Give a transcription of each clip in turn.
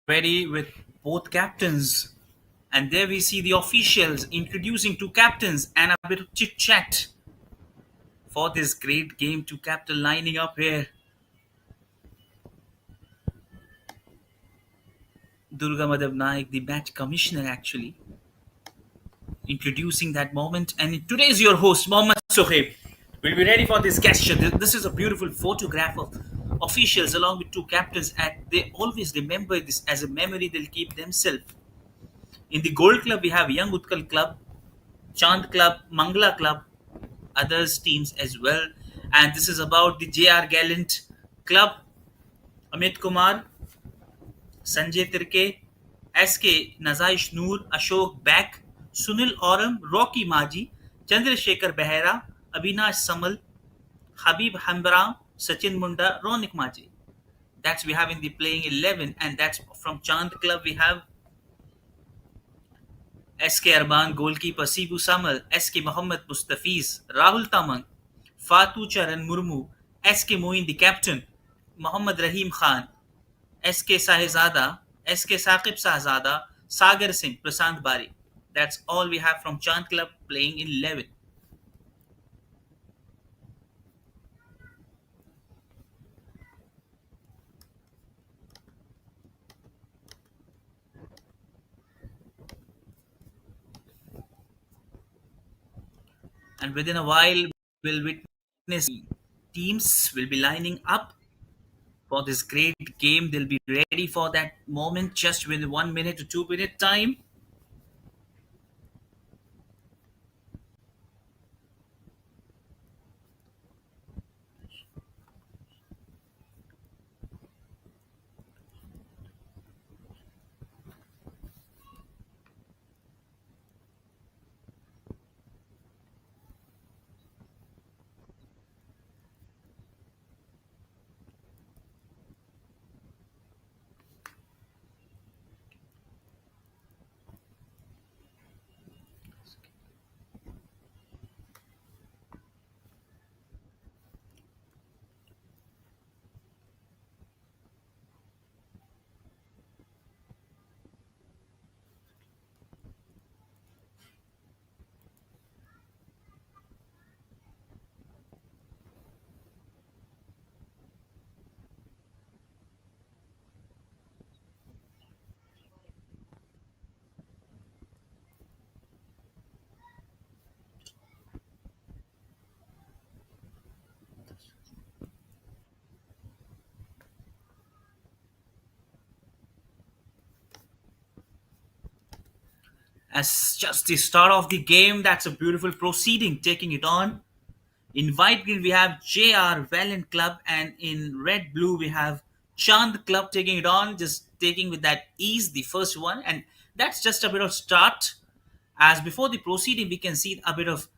ready with both captains. And there we see the officials introducing two captains and a bit of chit chat for this great game. Two captain lining up here. Durga Madhav Naik, the match commissioner, actually introducing that moment. And today's your host, Mohammad Sohaib. We'll be ready for this gesture. This is a beautiful photograph of officials along with two captains, and they always remember this as a memory they'll keep themselves. In the Gold Club, we have Young Utkal Club, Chand Club, Mangla Club, others teams as well. And this is about the JR Gallant Club, Amit Kumar, Sanjay Tirke, SK Nazaish Noor, Ashok Bak, Sunil Auram, Rocky Maji, Chandrasekhar Behera, Avinash Samal, Habib Hambram, Sachin Munda, Ronik Maji. That's we have in the playing 11, and that's from Chand Club. We have SK Arban, goalkeeper Sibu Samal, SK Mohammad Mustafiz, Rahul Tamang, Fatu Charan Murmu, SK Moin, the captain, Mohammad Rahim Khan, SK Sahizada, SK Saqib Sahzada, Sagar Singh, Prasant Bari. That's all we have from Chand Club playing in 11. And within a while, we'll witness teams will be lining up for this great game. They'll be ready for that moment just within 1 minute to 2 minute time. As just the start of the game, that's a beautiful proceeding, taking it on. In white green, we have JR Gallant Club, and in red blue, we have Chand Club taking it on, just taking with that ease the first one. And that's just a bit of start. As before the proceeding, we can see a bit of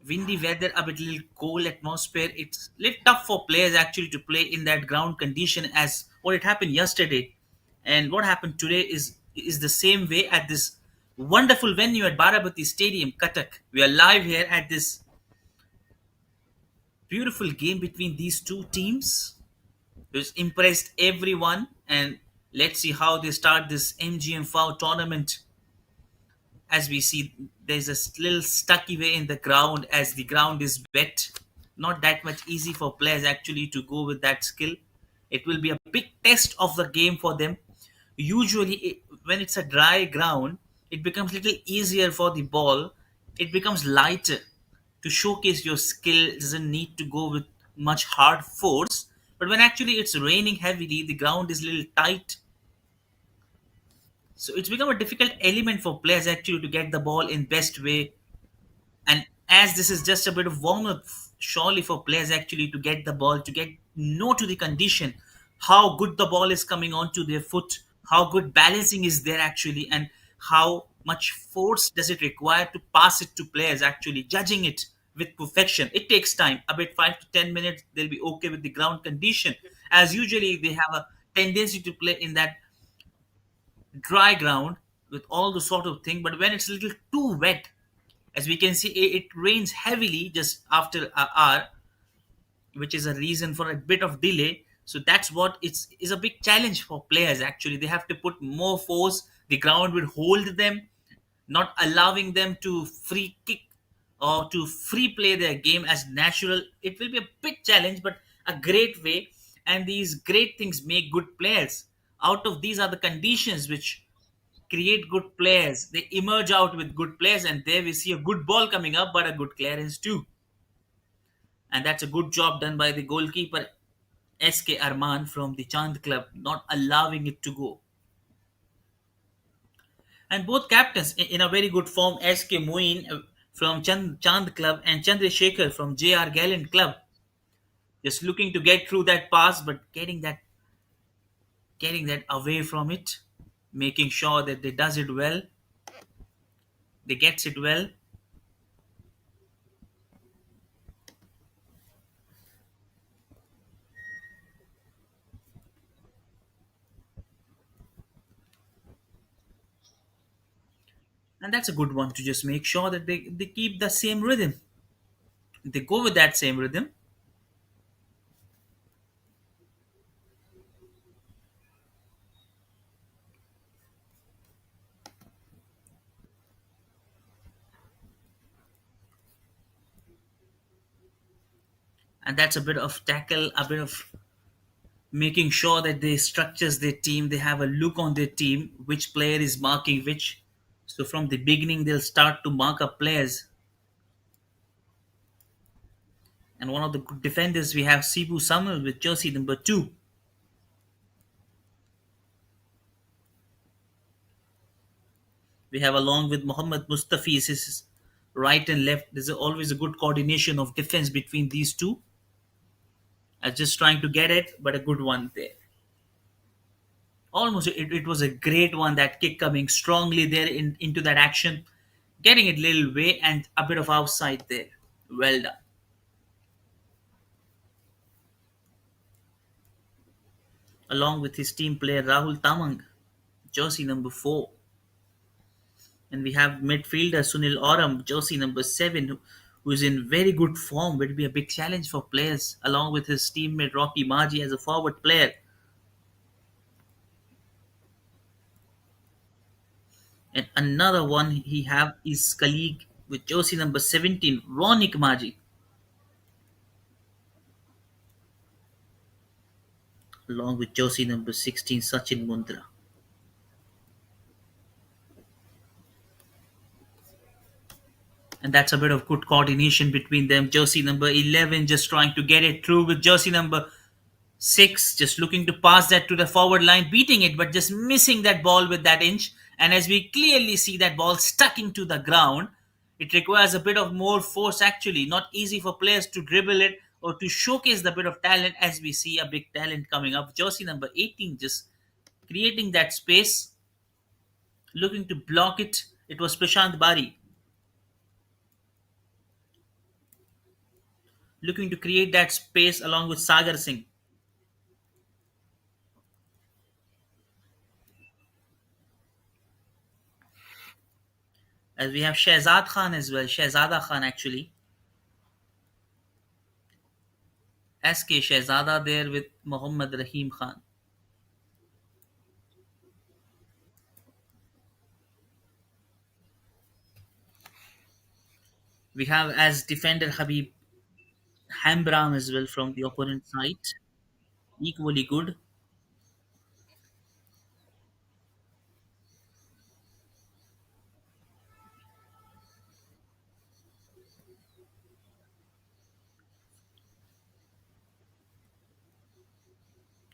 windy weather, a bit little cold atmosphere. It's little tough for players actually to play in that ground condition as what it happened yesterday. And what happened today is the same way at this wonderful venue at Barabati Stadium, Cuttack. We are live here at this beautiful game between these two teams, which impressed everyone. And let's see how they start this MGM FAO tournament. As we see, there's a little stucky way in the ground as the ground is wet. Not that much easy for players actually to go with that skill. It will be a big test of the game for them. Usually, when it's a dry ground, it becomes a little easier for the ball. It becomes lighter to showcase your skill. Doesn't need to go with much hard force. But when actually it's raining heavily, the ground is a little tight, so it's become a difficult element for players actually to get the ball in best way. And as this is just a bit of warm up, surely for players actually to get the ball, to get know to the condition, how good the ball is coming onto their foot, how good balancing is there actually, and how much force does it require to pass it to players actually, judging it with perfection. It takes time, a bit 5 to 10 minutes. They'll be okay with the ground condition, as usually they have a tendency to play in that dry ground with all the sort of thing. But when it's a little too wet, as we can see, it rains heavily just after an hour, which is a reason for a bit of delay. So that's what it's is a big challenge for players. Actually, they have to put more force. The ground will hold them, not allowing them to free kick or to free play their game as natural. It will be a big challenge, but a great way. And these great things make good players. Out of these are the conditions which create good players. They emerge out with good players, and there we see a good ball coming up, but a good clearance too. And that's a good job done by the goalkeeper SK Arman from the Chand club, not allowing it to go. And both captains in a very good form, SK Moin from Chand club and Chandrasekhar from JR Gallant club, just looking to get through that pass, but getting that away from it, making sure that they does it well, they gets it well. And that's a good one to just make sure that they keep the same rhythm. They go with that same rhythm. And that's a bit of tackle, a bit of making sure that they structures their team, they have a look on their team, which player is marking which. So from the beginning they'll start to mark up players. And one of the good defenders we have Sibu Samuel with jersey number 2. We have along with Muhammad Mustafiz his right and left. There's always a good coordination of defense between these two. I was just trying to get it, but a good one there. Almost it was a great one, that kick coming strongly there into that action, getting it little way and a bit of outside there. Well done. Along with his team player Rahul Tamang, jersey number 4. And we have midfielder Sunil Oram, jersey number 7, who is in very good form. Will be a big challenge for players, along with his teammate Rocky Maji as a forward player. And another one he have is colleague with jersey number 17, Ronik Maji, along with jersey number 16, Sachin Mundra. And that's a bit of good coordination between them. Jersey number 11 just trying to get it through with jersey number 6, just looking to pass that to the forward line, beating it, but just missing that ball with that inch. And as we clearly see that ball stuck into the ground, it requires a bit of more force actually. Not easy for players to dribble it or to showcase the bit of talent, as we see a big talent coming up. Jersey number 18 just creating that space, looking to block it. It was Prashant Bari looking to create that space along with Sagar Singh. As we have Shehzad Khan as well, Shehzada Khan actually. SK Shehzada there with Muhammad Rahim Khan. We have as defender Habib Hambram as well from the opponent side. Equally good.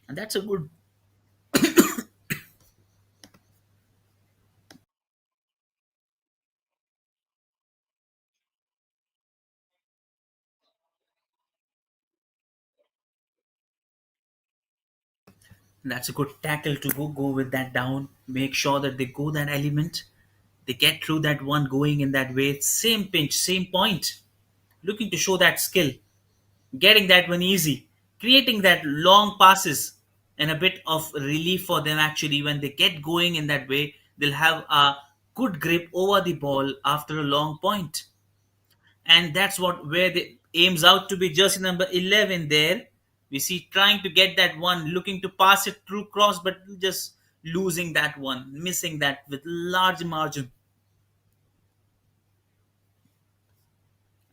And that's a good tackle to go with that down. Make sure that they go that element. They get through that one going in that way. Same pinch, same point. Looking to show that skill. Getting that one easy. Creating that long passes and a bit of relief for them actually when they get going in that way. They'll have a good grip over the ball after a long point. And that's what where the aims out to be jersey number 11 there. We see trying to get that one, looking to pass it through cross, but just losing that one, missing that with large margin.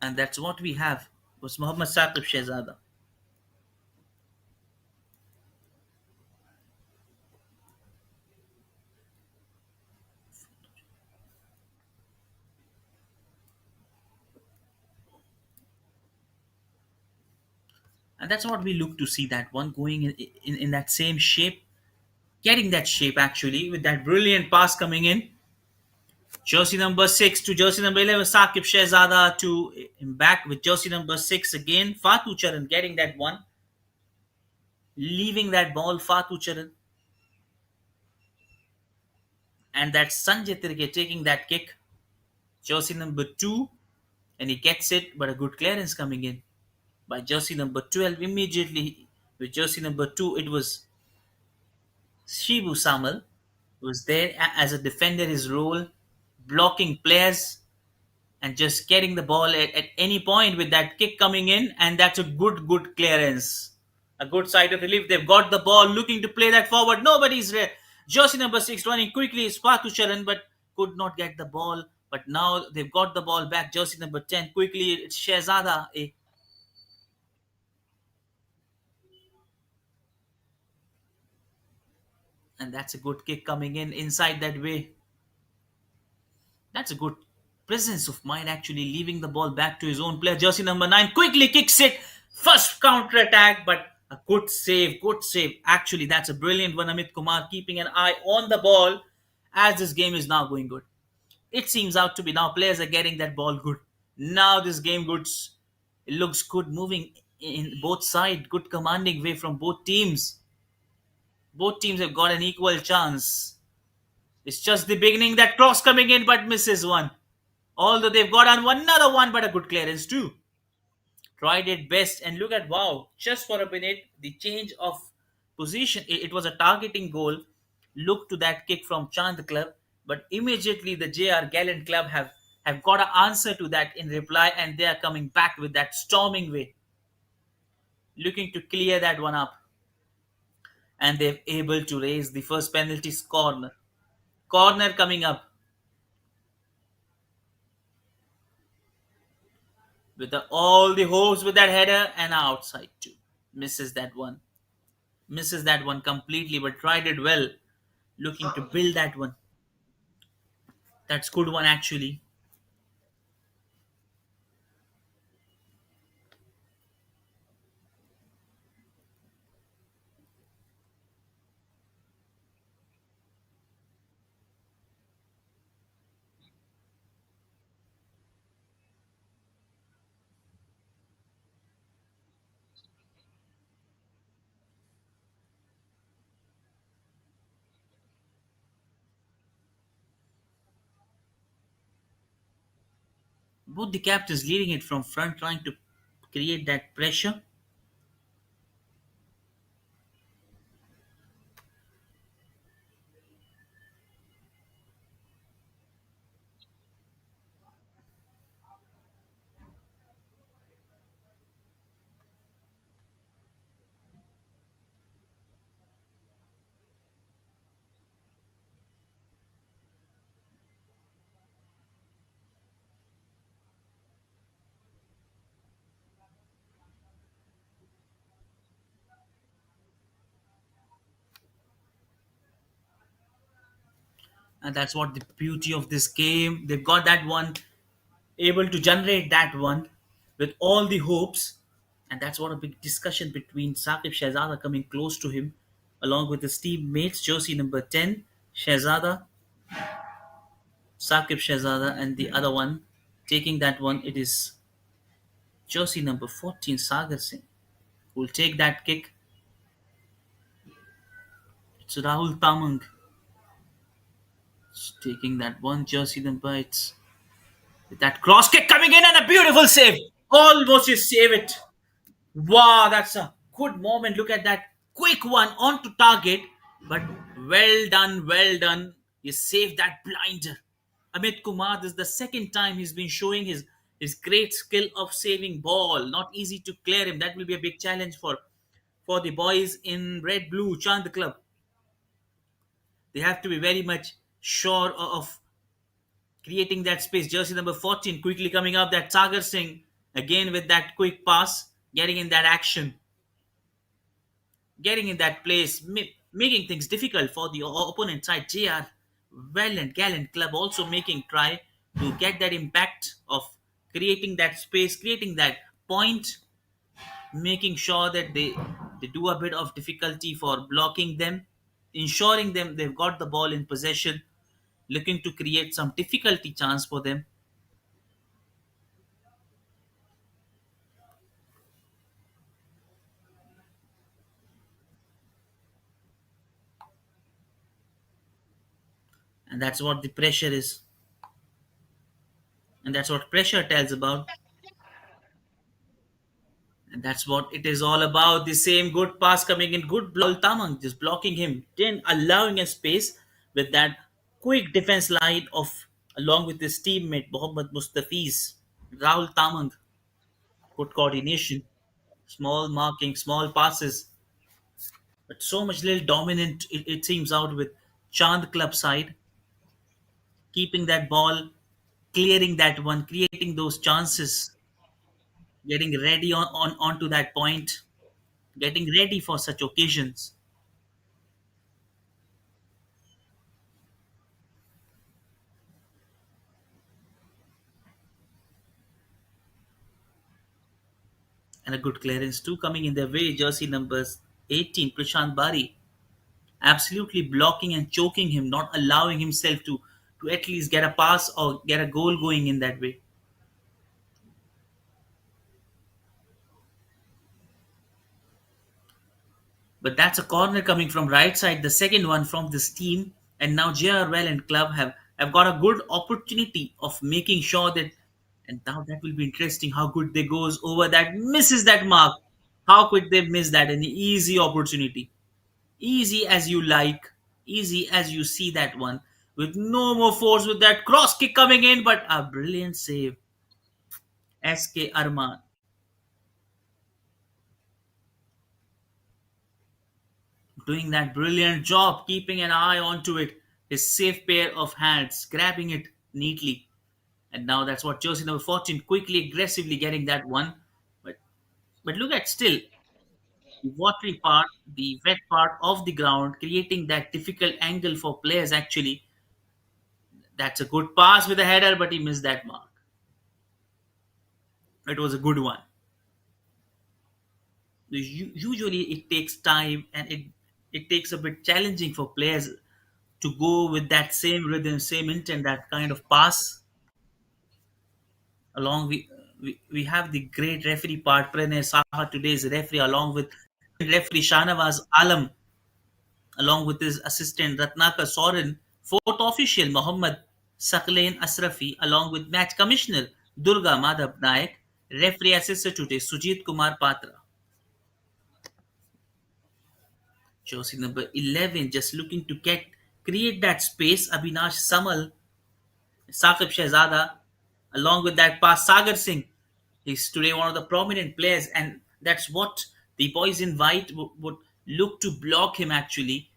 And that's what we have was Muhammad Saqib Shehzada. And that's what we look to see, that one going in that same shape, getting that shape actually with that brilliant pass coming in. Jersey number 6 to jersey number 11, Saqib Shehzada to back with jersey number 6 again. Fatu Charan getting that one, leaving that ball, Fatu Charan. And that's Sanjay Tirke taking that kick, jersey number 2, and he gets it, but a good clearance coming in by jersey number 12. Immediately with jersey number 2, it was Shibu Samal, who was there as a defender, his role, blocking players and just getting the ball at any point with that kick coming in, and that's a good clearance. A good side of relief. They've got the ball, looking to play that forward. Nobody's there. Jersey number 6 running quickly is Fatu Sharan, but could not get the ball. But now they've got the ball back. Jersey number 10 quickly. It's Shehzada. And that's a good kick coming in inside that way. That's a good presence of mind, actually, leaving the ball back to his own player. Jersey number 9 quickly kicks it. First counter attack, but a good save. Good save. Actually, that's a brilliant one. Amit Kumar keeping an eye on the ball as this game is now going good. It seems out to be now players are getting that ball good. Now this game goods. It looks good moving in both sides. Good commanding way from both teams. Both teams have got an equal chance. It's just the beginning. That cross coming in, but misses one. Although they've got on another one, but a good clearance too. Tried it best, and look at, wow, just for a minute, the change of position. It was a targeting goal. Look to that kick from Chand Club, but immediately the JR Gallant Club have got an answer to that in reply, and they are coming back with that storming way, looking to clear that one up, and they're able to raise the first penalty corner. Corner coming up with all the hopes with that header and outside too. Misses that one. Misses that one completely, but tried it well. Looking to build that one. That's good one actually. Both the captains leading it from front, trying to create that pressure. And that's what the beauty of this game. They've got that one, able to generate that one with all the hopes. And that's what a big discussion between Saqib Shehzada coming close to him, along with his teammates, jersey number 10, Shehzada, Saqib Shehzada, and the other one taking that one. It is jersey number 14, Sagar Singh, who will take that kick. It's Rahul Tamang taking that one, jersey number. It's with that cross kick coming in and a beautiful save. Almost you save it. Wow, that's a good moment. Look at that quick one onto target, but well done, well done. You saved that blinder. Amit Kumar, this is the second time he's been showing his great skill of saving ball. Not easy to clear him. That will be a big challenge for for the boys in red blue Chand Club. They have to be very much sure of creating that space. Jersey number 14 quickly coming up. That Sagar Singh again with that quick pass, getting in that action, getting in that place, making things difficult for the opponent side. JR Gallant Club also making try to get that impact of creating that space, creating that point, making sure that they do a bit of difficulty for blocking them, ensuring them they've got the ball in possession, looking to create some difficulty chance for them. And that's what the pressure is, and that's what pressure tells about. And that's what it is all about. The same good pass coming in, good Tamang just blocking him, then allowing a space with that quick defense line of along with his teammate Mohammad Mustafiz. Rahul Tamang, good coordination, small marking, small passes, but so much little dominant it seems out with Chand club side, keeping that ball, clearing that one, creating those chances, getting ready on onto that point, getting ready for such occasions. And a good clearance too coming in their way. Jersey numbers 18, Prashant Bari, absolutely blocking and choking him, not allowing himself to at least get a pass or get a goal going in that way. But that's a corner coming from right side, the second one from this team. And now JR and Club have got a good opportunity of making sure that, and now that will be interesting how good they goes over that, misses that mark. How could they miss that? An easy opportunity. Easy as you like, easy as you see that one, with no more force with that cross kick coming in, but a brilliant save. SK Arman doing that brilliant job, keeping an eye onto it, his safe pair of hands, grabbing it neatly. And now that's what Jersey number 14 quickly, aggressively getting that one. But but look at still the watery part, the wet part of the ground, creating that difficult angle for players actually. That's a good pass with a header, but he missed that mark. It was a good one. Usually it takes time and it takes a bit challenging for players to go with that same rhythm, same intent, that kind of pass. Along we have the great referee part, Pranay Saha, today's referee, along with referee Shanawaz Alam, along with his assistant Ratnaka Soren, fourth official Muhammad Saklain Asrafi, along with match commissioner Durga Madhav Naik, referee assistant today Sujit Kumar Patra. Jersey number 11 just looking to get create that space. Abhinash Samal, Saqib Shehzada, along with that pass, Sagar Singh. He's today one of the prominent players, and that's what the boys in white would look to block him actually,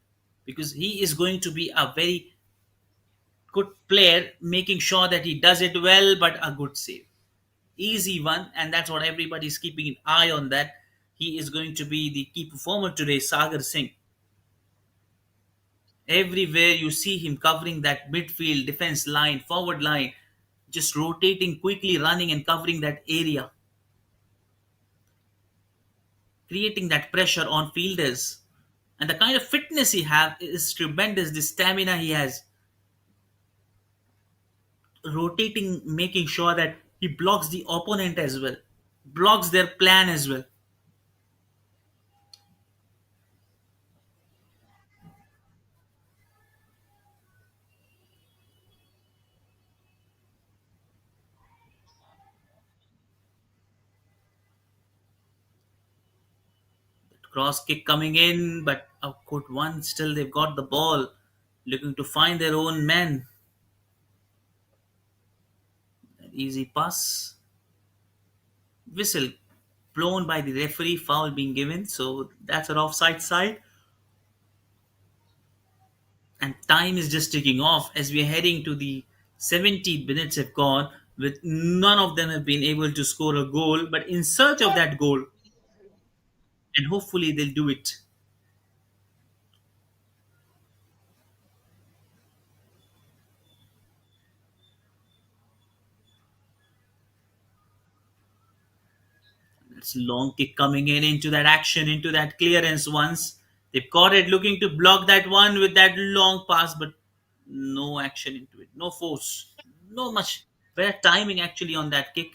because he is going to be a very good player, making sure that he does it well, but a good save. Easy one, and that's what everybody's keeping an eye on that. He is going to be the key performer today, Sagar Singh. Everywhere you see him covering that midfield, defense line, forward line, just rotating quickly, running and covering that area, creating that pressure on fielders. And the kind of fitness he has is tremendous. The stamina he has, rotating, making sure that he blocks the opponent as well, blocks their plan as well. Cross kick coming in, but a good one. Still, they've got the ball, looking to find their own men. Easy pass, whistle. blown by the referee, foul being given. So that's an offside side. And time is just ticking off as we are heading to the 70 minutes have gone with none of them have been able to score a goal, but in search of that goal, and hopefully they'll do it. That's a long kick coming in into that action, into that clearance once. They've caught it looking to block that one with that long pass, but no action into it. No force. No much better timing actually on that kick.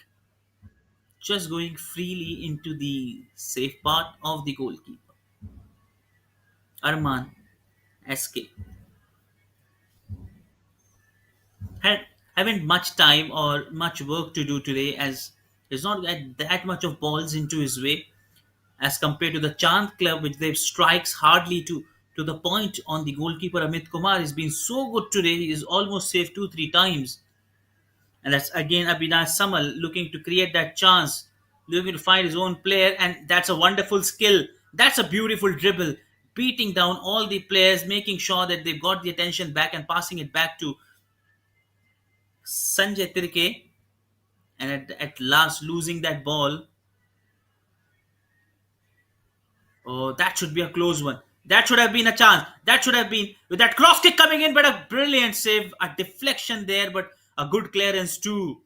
Just going freely into the safe part of the goalkeeper. Arman SK. Had, haven't much time or much work to do today as there's not that much of balls into his way as compared to the Chand Club, which they've strikes hardly to the point on the goalkeeper Amit Kumar. He's been so good today. He's almost saved 2 3 times, and that's again Abhinav Samal looking to create that chance, looking to find his own player, and that's a wonderful skill. That's a beautiful dribble, beating down all the players, making sure that they've got the attention back and passing it back to Sanjay Tirke, and at last losing that ball. Oh, that should be a close one. That should have been a chance. That should have been with that cross kick coming in, but a brilliant save, a deflection there, but a good clearance too.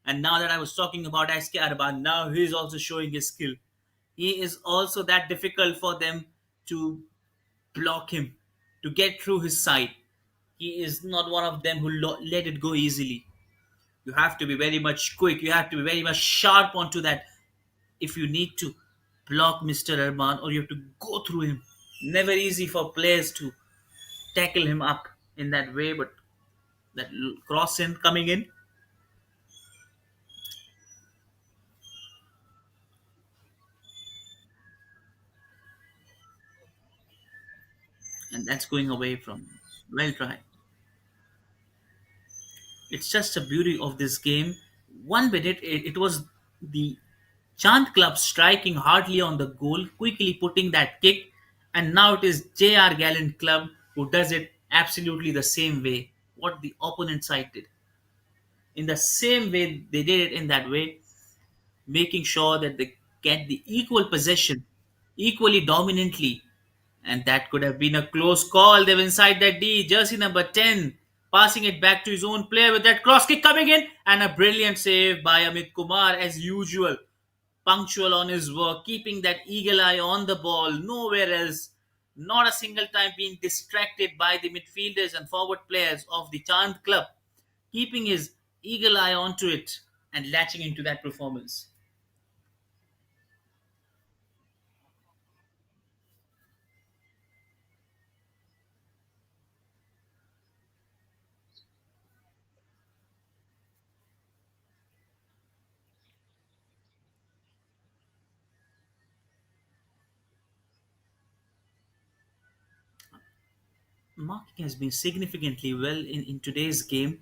And now that I was talking about SK Arban, now he is also showing his skill. He is also that difficult for them to block him, to get through his side. He is not one of them who let it go easily. You have to be very much quick. You have to be very much sharp onto that if you need to block Mr. Arman or you have to go through him. Never easy for players to tackle him up in that way, but that cross in coming in, and that's going away from well tried. It's just a beauty of this game. 1 minute, it was the Chant Club striking hardly on the goal, quickly putting that kick, and now it is JR Gallant Club who does it absolutely the same way. What the opponent side did. In the same way they did it in that way, making sure that they get the equal possession, equally dominantly. And that could have been a close call. They were inside that D, jersey number 10, passing it back to his own player with that cross kick coming in, and a brilliant save by Amit Kumar as usual. Punctual on his work, keeping that eagle eye on the ball, nowhere else. Not a single time being distracted by the midfielders and forward players of the Chand Club, keeping his eagle eye onto it and latching into that performance. Marking has been significantly well in today's game.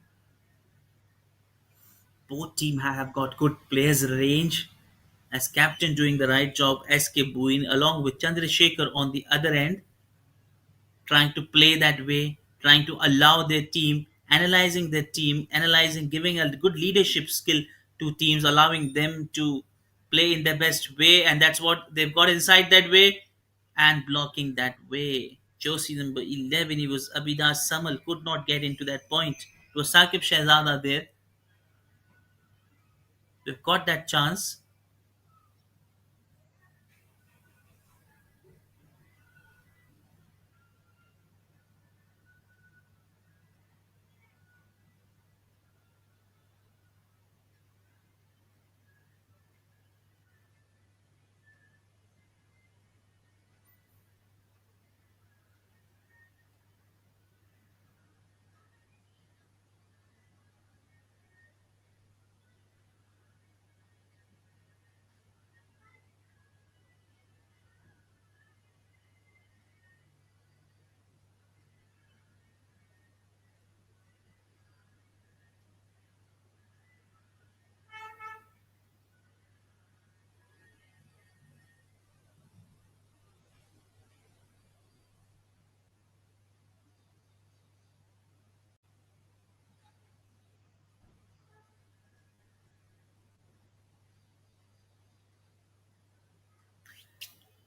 Both team have got good players range. As captain doing the right job, SK Buin along with Chandrasekhar on the other end, trying to play that way, trying to allow their team, analyzing, giving a good leadership skill to teams, allowing them to play in their best way, and that's what they've got inside that way and blocking that way. Josie number 11, he was Abidas Samal, could not get into that point. It was Sakib Shahzada there. They've got that chance.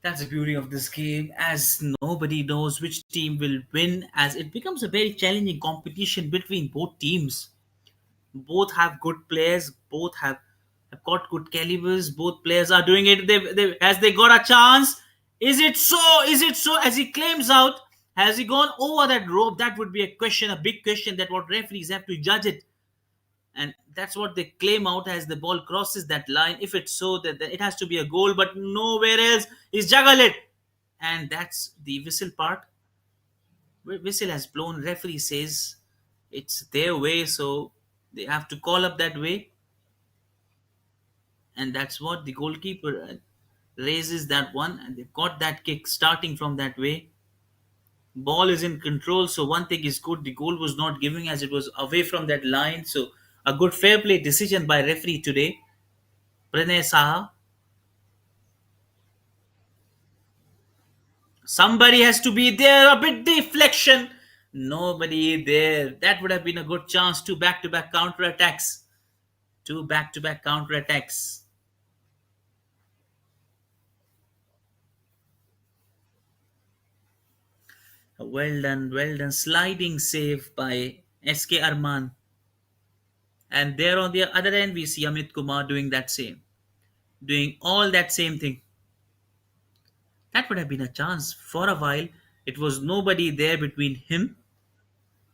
That's the beauty of this game, as nobody knows which team will win, as it becomes a very challenging competition between both teams. Both have good players, both have got good calibers, both players are doing it. As they got a chance. Is it so? Is it so? As he claims out, has he gone over that rope? That would be a question, a big question that what referees have to judge it. And that's what they claim out as the ball crosses that line. If it's so, that it has to be a goal, but nowhere else is juggle it. And that's the whistle part. Whistle has blown. Referee says it's their way, so they have to call up that way, and that's what the goalkeeper raises that one, and they've got that kick starting from that way. Ball is in control, so one thing is good. The goal was not giving as it was away from that line, so a good fair play decision by referee today. Pranay Saha. Somebody has to be there. A bit deflection. Nobody there. That would have been a good chance. Two back-to-back counter attacks. Two back-to-back counter attacks. Well done, well done. Sliding save by SK Arman. And there on the other end, we see Amit Kumar doing that same, doing all that same thing. That would have been a chance. For a while, it was nobody there between him.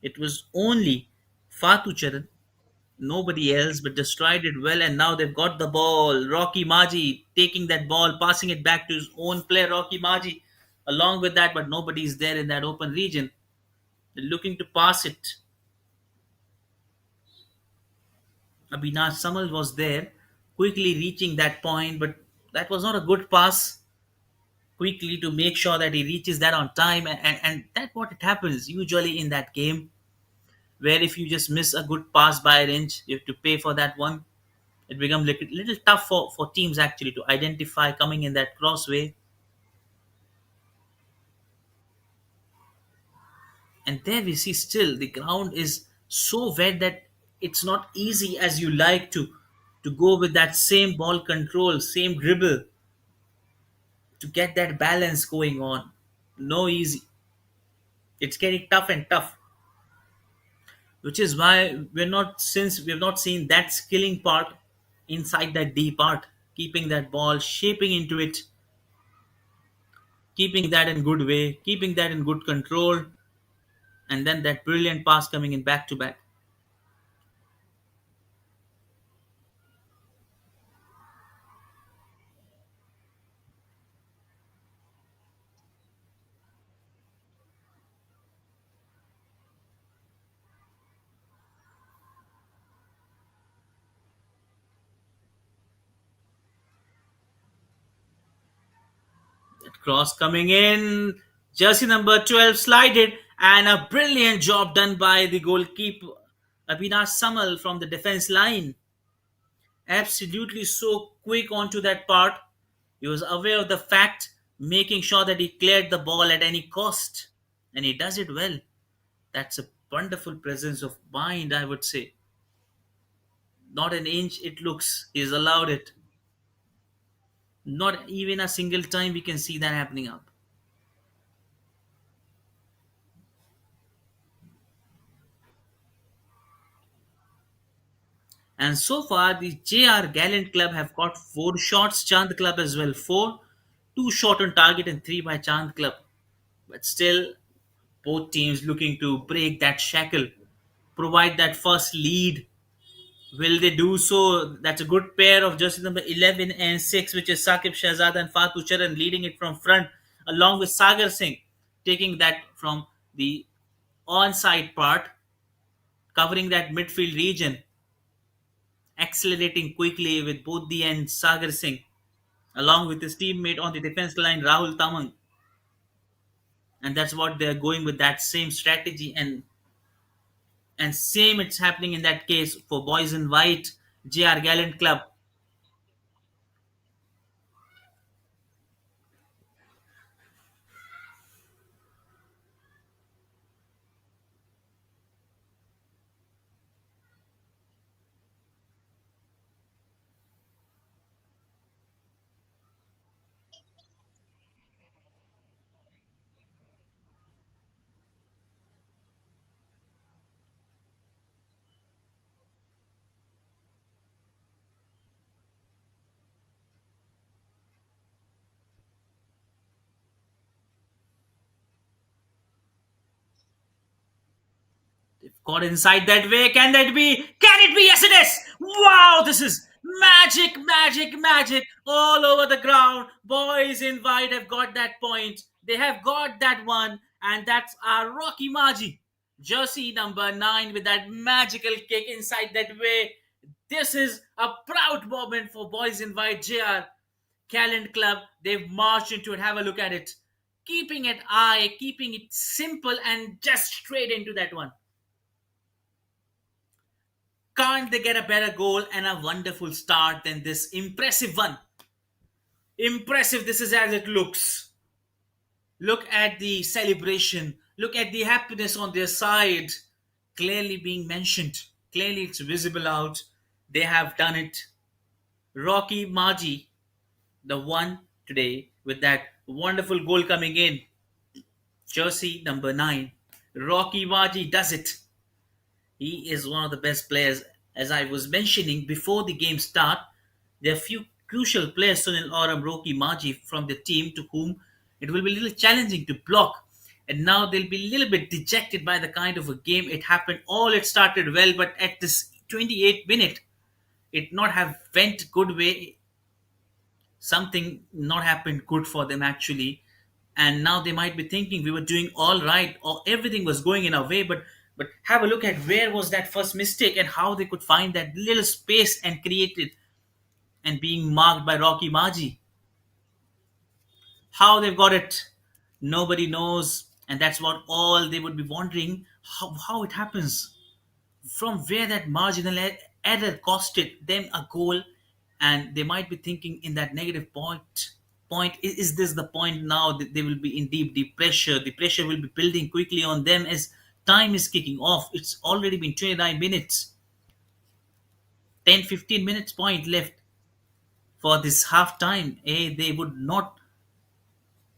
It was only Fatu Charan, nobody else, but destroyed it well. And now they've got the ball. Rocky Maji taking that ball, passing it back to his own player, Rocky Maji, along with that, but nobody's there in that open region. They're looking to pass it. Abhinav Samal was there, quickly reaching that point, but that was not a good pass. Quickly to make sure that he reaches that on time, and that's what it happens usually in that game, where if you just miss a good pass by an inch, you have to pay for that one. It becomes little tough for teams actually to identify coming in that crossway. And there we see still the ground is so wet that it's not easy as you like to go with that same ball control, same dribble, to get that balance going on. No easy. It's getting tough and tough, which is why we have not seen that skilling part inside that D part, keeping that ball, shaping into it, keeping that in good way, keeping that in good control, and then that brilliant pass coming in back to back. That cross coming in, jersey number 12 slided, and a brilliant job done by the goalkeeper Abhinash Samal from the defense line. Absolutely so quick onto that part. He was aware of the fact, making sure that he cleared the ball at any cost. And he does it well. That's a wonderful presence of mind, I would say. Not an inch it looks. He's allowed it. Not even a single time we can see that happening up. And so far, the JR Gallant Club have got 4 shots, Chand Club as well 4, 2 shot on target and 3 by Chand Club. But still, both teams looking to break that shackle, provide that first lead. Will they do so? That's a good pair of jersey number 11 and 6, which is Sakib Shahzad and Fatu Charan leading it from front, along with Sagar Singh taking that from the onside part, covering that midfield region, accelerating quickly with both the ends, Sagar Singh, along with his teammate on the defense line, Rahul Tamang. And that's what they're going with, that same strategy. And same it's happening in that case for boys in white, JR Gallant Club. Caught inside that way. Can that be? Can it be? Yes, it is. Wow, this is magic, magic, magic all over the ground. Boys in white have got that point. They have got that one, and that's our Rocky Maji. Jersey number 9 with that magical kick inside that way. This is a proud moment for boys in white. JR Gallant Club. They've marched into it. Have a look at it. Keeping it eye, keeping it simple, and just straight into that one. Can't they get a better goal and a wonderful start than this impressive one? Impressive, this is as it looks. Look at the celebration. Look at the happiness on their side. Clearly being mentioned. Clearly it's visible out. They have done it. Rocky Maji, the one today with that wonderful goal coming in. Jersey number 9. Rocky Maji does it. He is one of the best players. As I was mentioning before the game start, there are few crucial players, Sunil Oram, Roki Maji from the team to whom it will be a little challenging to block. And now they'll be a little bit dejected by the kind of a game it happened. All it started well, but at this 28th minute, it not have went good way. Something not happened good for them actually, and now they might be thinking we were doing all right or everything was going in our way, but have a look at where was that first mistake and how they could find that little space and create it, and being marked by Rocky Maji. How they've got it, nobody knows, and that's what all they would be wondering, how it happens, from where that marginal error costed them a goal, and they might be thinking in that negative point, is this the point now that they will be in deep pressure? The pressure will be building quickly on them as time is kicking off. It's already been 29 minutes, 10-15 minutes point left for this half time. They would not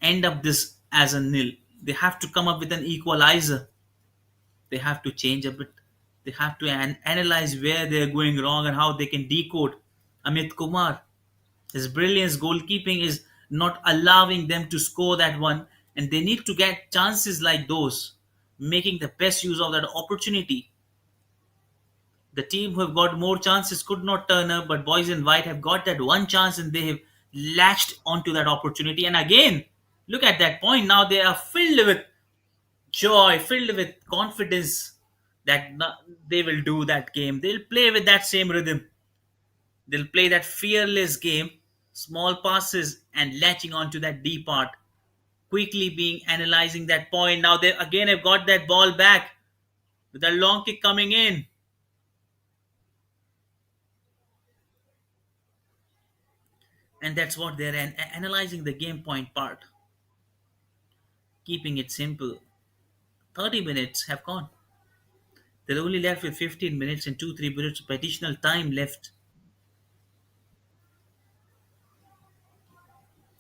end up this as a nil. They have to come up with an equalizer. They have to change a bit. They have to analyze where they're going wrong and how they can decode. Amit Kumar, his brilliance goalkeeping is not allowing them to score that one, and they need to get chances like those, making the best use of that opportunity. The team who have got more chances could not turn up, but boys in white have got that one chance and they have latched onto that opportunity. And again, look at that point. Now they are filled with joy, filled with confidence that they will do that game. They'll play with that same rhythm. They'll play that fearless game, small passes and latching onto that deep part. Quickly being analyzing that point. Now they again have got that ball back with a long kick coming in. And that's what they're analyzing the game point part, keeping it simple. 30 minutes have gone. They're only left with 15 minutes and 2 3 minutes of additional time left.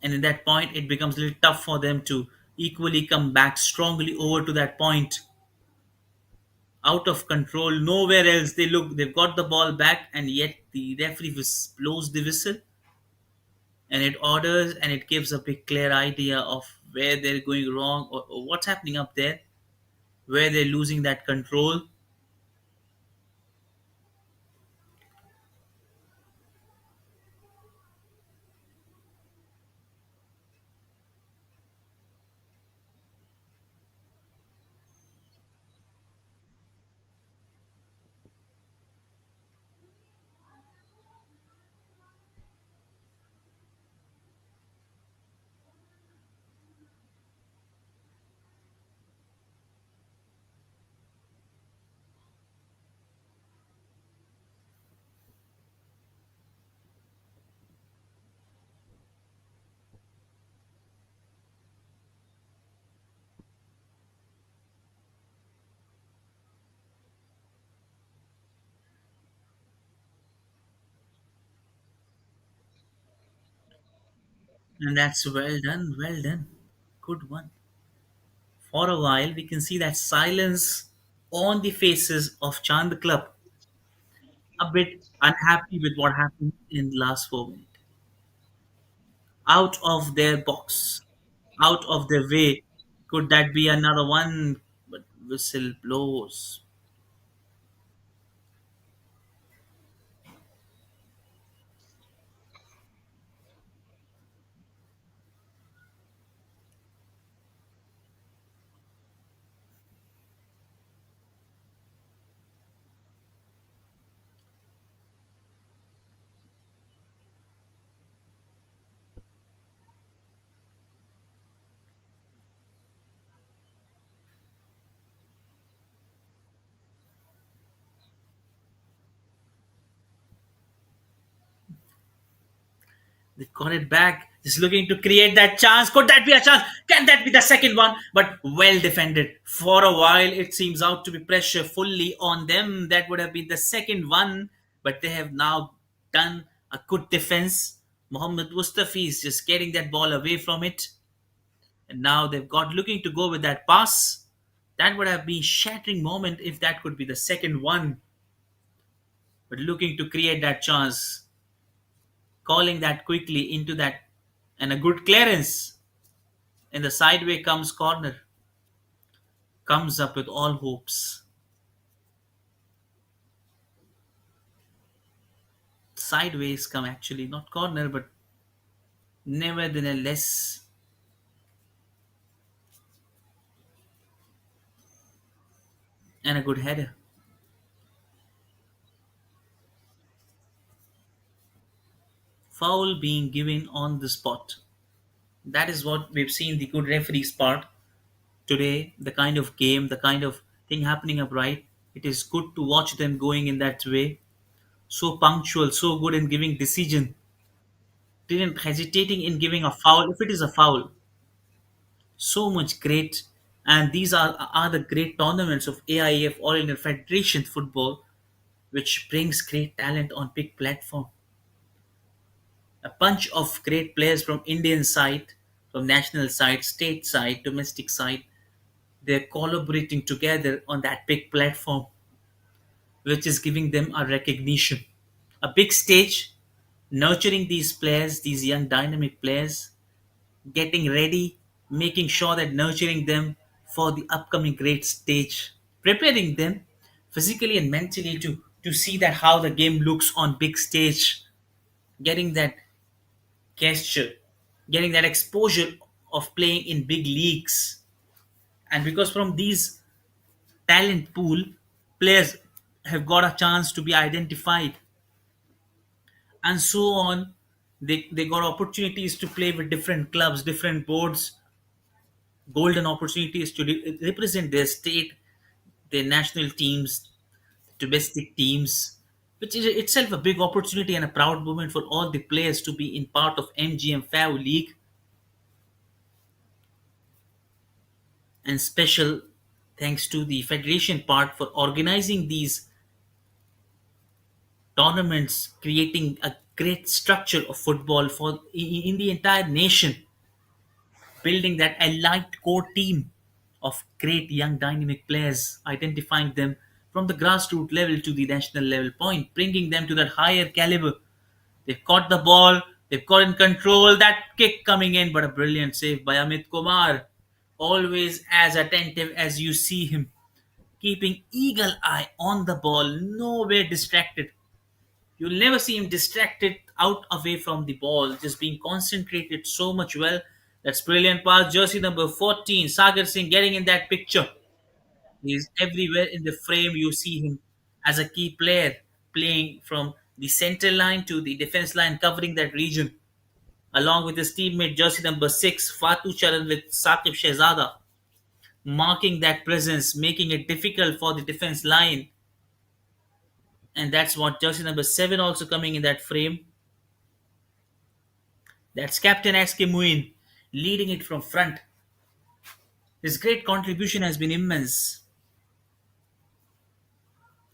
And in that point, it becomes a little tough for them to equally come back strongly over to that point. Out of control, nowhere else. They look, they've got the ball back, and yet the referee blows the whistle and it orders and it gives a big clear idea of where they're going wrong, or what's happening up there, where they're losing that control. And that's well done, well done. Good one. For a while, we can see that silence on the faces of Chand Club, a bit unhappy with what happened in the last 4 minutes. Out of their box, out of their way. Could that be another one? But whistle blows. They got it back. Just looking to create that chance. Could that be a chance? Can that be the second one? But well defended. For a while, it seems out to be pressure fully on them. That would have been the second one. But they have now done a good defense. Mohammed Mustafi is just getting that ball away from it. And now they've got looking to go with that pass. That would have been shattering moment if that could be the second one. But looking to create that chance, calling that quickly into that, and a good clearance in the sideway comes corner, comes up with all hopes. Sideways come actually, not corner, but nevertheless, and a good header. Foul being given on the spot. That is what we've seen the good referee's part today. The kind of game, the kind of thing happening upright. It is good to watch them going in that way. So punctual, so good in giving decision. Didn't hesitating in giving a foul if it is a foul. So much great, and these are the great tournaments of AIF, All India Federation Football, which brings great talent on big platform. A bunch of great players from Indian side, from national side, state side, domestic side, they're collaborating together on that big platform, which is giving them a recognition, a big stage, nurturing these players, these young dynamic players, getting ready, making sure that nurturing them for the upcoming great stage, preparing them physically and mentally to see that how the game looks on big stage, getting that gesture, getting that exposure of playing in big leagues. And because from these talent pool, players have got a chance to be identified and so on. They got opportunities to play with different clubs, different boards, golden opportunities to represent their state, their national teams, domestic teams, which is itself a big opportunity and a proud moment for all the players to be in part of MGM FAO League. And special thanks to the federation part for organizing these tournaments, creating a great structure of football for in the entire nation, building that elite core team of great young dynamic players, identifying them from the grassroots level to the national level point, bringing them to that higher caliber. They've caught the ball, they've got in control, that kick coming in, but a brilliant save by Amit Kumar. Always as attentive as you see him, keeping eagle eye on the ball, nowhere distracted. You'll never see him distracted out away from the ball, just being concentrated so much well. That's brilliant pass. Jersey number 14, Sagar Singh getting in that picture. He's everywhere in the frame. You see him as a key player, playing from the center line to the defense line, covering that region, along with his teammate Jersey number 6, Fatu Charan with Saqib Shehzada, marking that presence, making it difficult for the defense line. And that's what Jersey number 7 also coming in that frame. That's Captain SK Muin leading it from front. His great contribution has been immense.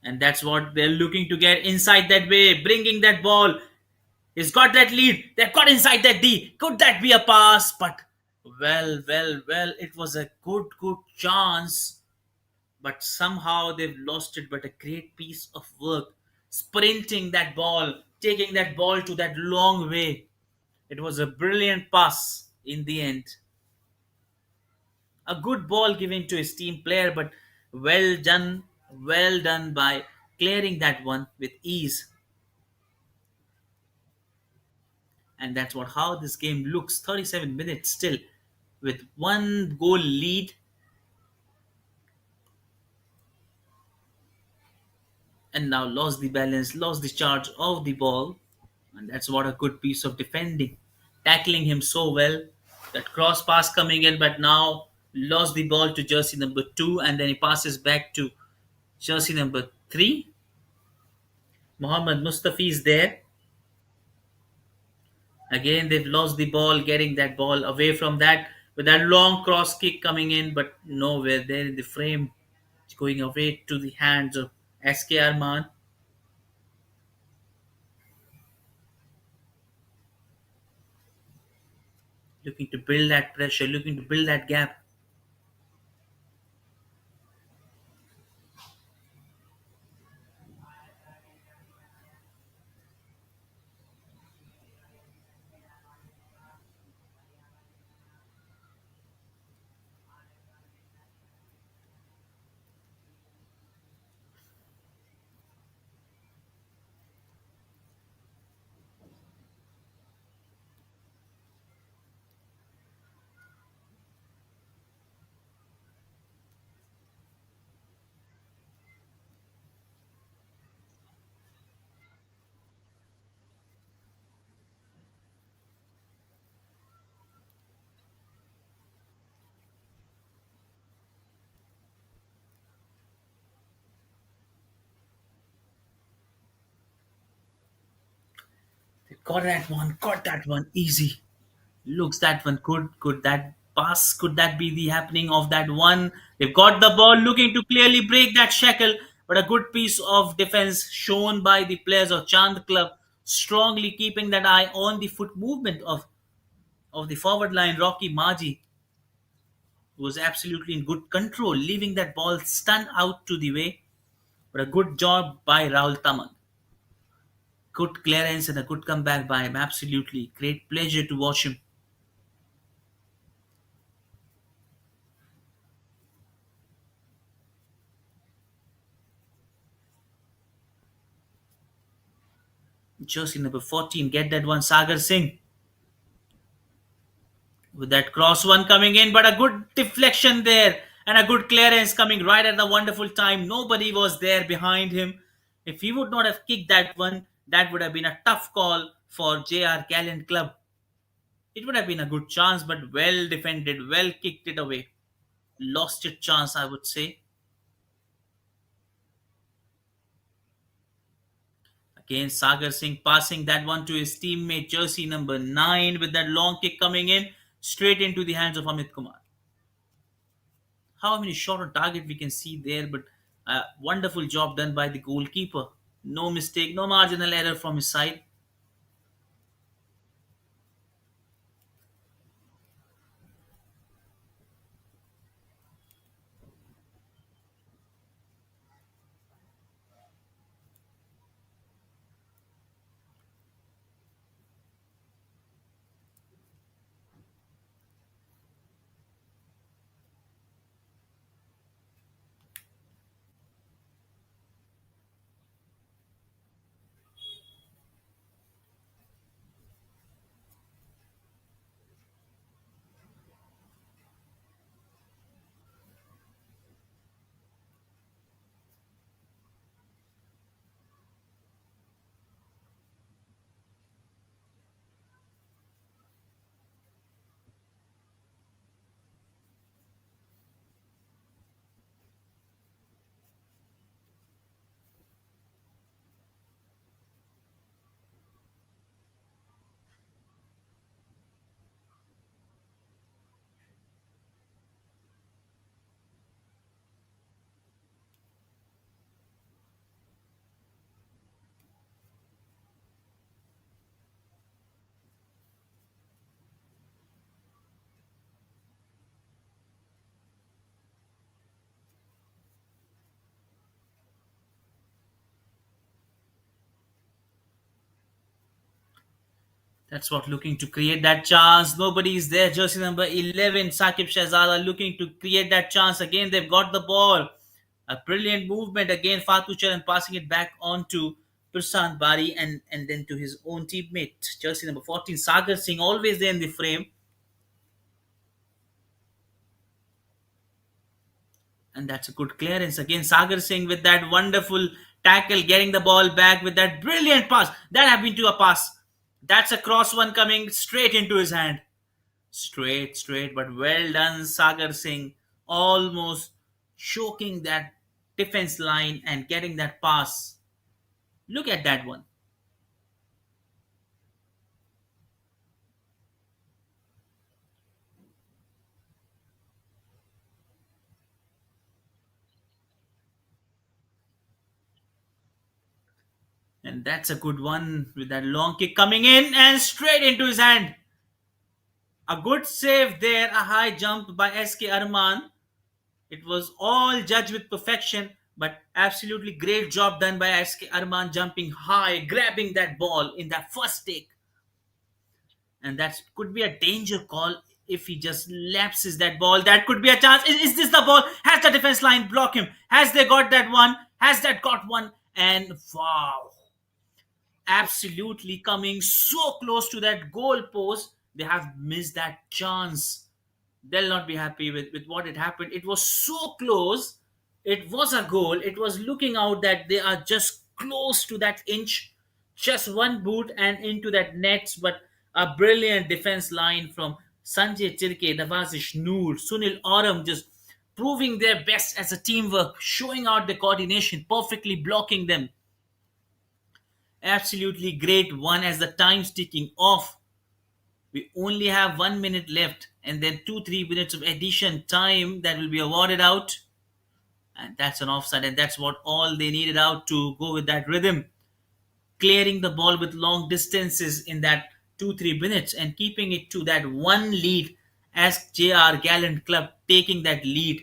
And that's what they're looking to get inside that way, bringing that ball. He's got that lead. They've got inside that D. Could that be a pass? But well, it was a good chance. But somehow they've lost it. But a great piece of work. Sprinting that ball, taking that ball to that long way. It was a brilliant pass in the end. A good ball given to his team player, but well done by clearing that one with ease. And that's what how this game looks. 37 minutes still, with one goal lead, and now lost the balance, lost the charge of the ball, and that's what a good piece of defending, tackling him so well. That cross pass coming in, but now lost the ball to jersey number 2, and then he passes back to jersey number 3. Mohammed Mustafi is there, Again, they've lost the ball, getting that ball away from that with that long cross kick coming in, but nowhere there in the frame. It's going away to the hands of SKR Man, looking to build that pressure, looking to build that gap. They got that one easy. Looks that one could that pass, could that be the happening of that one? They've got the ball, looking to clearly break that shackle, but a good piece of defense shown by the players of Chand Club, strongly keeping that eye on the foot movement of the forward line. Rocky Maji was absolutely in good control, leaving that ball stunned out to the way, but a good job by Rahul Tamang. Good clearance and a good comeback by him. Absolutely great pleasure to watch him. Jersey number 14, get that one, Sagar Singh. With that cross one coming in, but a good deflection there and a good clearance coming right at the wonderful time. Nobody was there behind him. If he would not have kicked that one, that would have been a tough call for JR Gallant Club. It would have been a good chance, but well defended, well kicked it away. Lost its chance, I would say. Again, Sagar Singh passing that one to his teammate, jersey number 9, with that long kick coming in straight into the hands of Amit Kumar. How many shot on target we can see there, but a wonderful job done by the goalkeeper. No mistake, no marginal error from his side. That's what, looking to create that chance. Nobody is there. Jersey number 11, Sakib Shahzada, looking to create that chance. Again, they've got the ball. A brilliant movement again, Fatuchar, and passing it back on to Prasant Bari, and then to his own teammate, jersey number 14, Sagar Singh, always there in the frame. And that's a good clearance. Again, Sagar Singh with that wonderful tackle, getting the ball back with that brilliant pass. That happened to a pass. That's a cross one coming straight into his hand. Straight, but well done, Sagar Singh. Almost choking that defense line and getting that pass. Look at that one. And that's a good one with that long kick coming in and straight into his hand. A good save there, a high jump by SK Arman. It was all judged with perfection, but absolutely great job done by SK Arman jumping high, grabbing that ball in that first take. And that could be a danger call if he just lapses that ball. That could be a chance. Is this the ball? Has the defense line block him? Has they got that one? Has that got one? And wow, absolutely coming so close to that goal post. They have missed that chance. They'll not be happy with what had happened. It was so close. It was a goal. It was looking out that they are just close to that inch. Just one boot and into that net. But a brilliant defense line from Sanjay Chirke, Navazish Noor, Sunil Auram just proving their best as a teamwork, showing out the coordination, perfectly blocking them. Absolutely great one as the time's ticking off. We only have 1 minute left, and then 2-3 minutes of addition time that will be awarded out, and that's an offside, and that's what all they needed out to go with that rhythm, clearing the ball with long distances in that 2-3 minutes and keeping it to that one lead as JR Gallant Club taking that lead,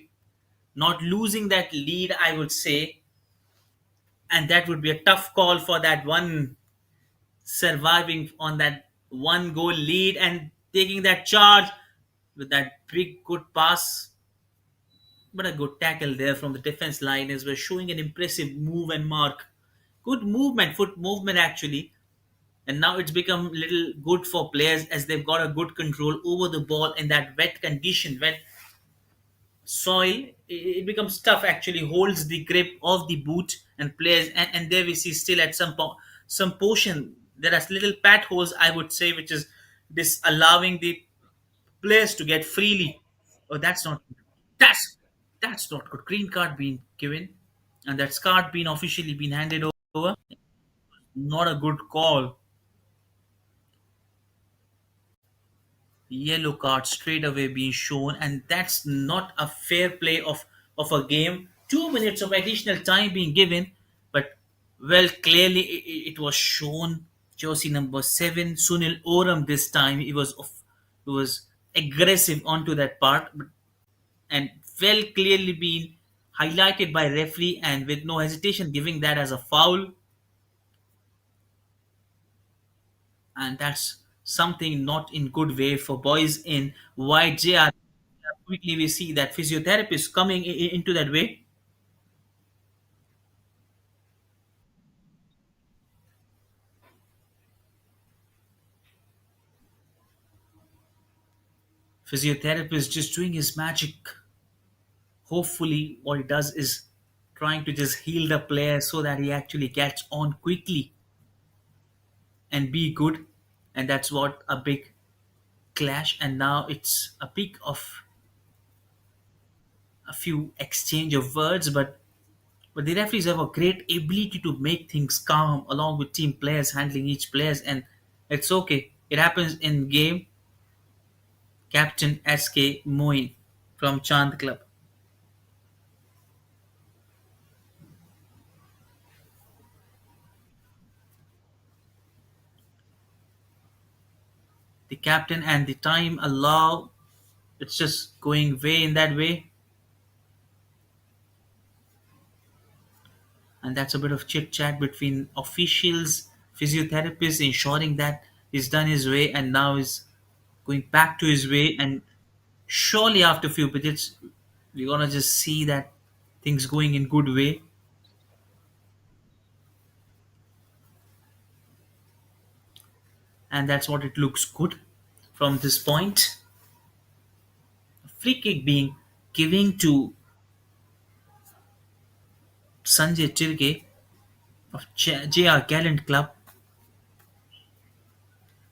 not losing that lead, I would say, and that would be a tough call for that one surviving on that one goal lead and taking that charge with that big good pass, but a good tackle there from the defense line as we're showing an impressive move and mark. Good movement, foot movement actually. And now it's become a little good for players as they've got a good control over the ball in that wet condition, wet soil. It becomes tough actually, holds the grip of the boot and players. And there we see still at some portion there are little pat holes, I would say, which is this allowing the players to get freely. Oh, that's that's not good. Green card being given, and that card being officially been handed over. Not a good call. Yellow card straight away being shown, and that's not a fair play of a game. 2 minutes of additional time being given, but well, clearly it was shown. Jersey number 7, Sunil Oram. This time he was aggressive onto that part, but and well clearly being highlighted by referee and with no hesitation giving that as a foul, and that's something not in good way for boys in white JR. Quickly we see that physiotherapist coming into that way. Physiotherapist just doing his magic. Hopefully what he does is trying to just heal the player so that he actually gets on quickly and be good, and that's what a big clash, and now it's a peak of a few exchange of words, but the referees have a great ability to make things calm along with team players handling each players, and it's okay. It happens in game. Captain SK Moin from Chand Club. The captain and the time allow, it's just going way in that way, and that's a bit of chit chat between officials, physiotherapists, ensuring that he's done his way and now is going back to his way, and surely after a few minutes we're gonna just see that things going in good way, and that's what it looks good from this point. A free kick being given to Sanjay Tirge of JR Gallant Club,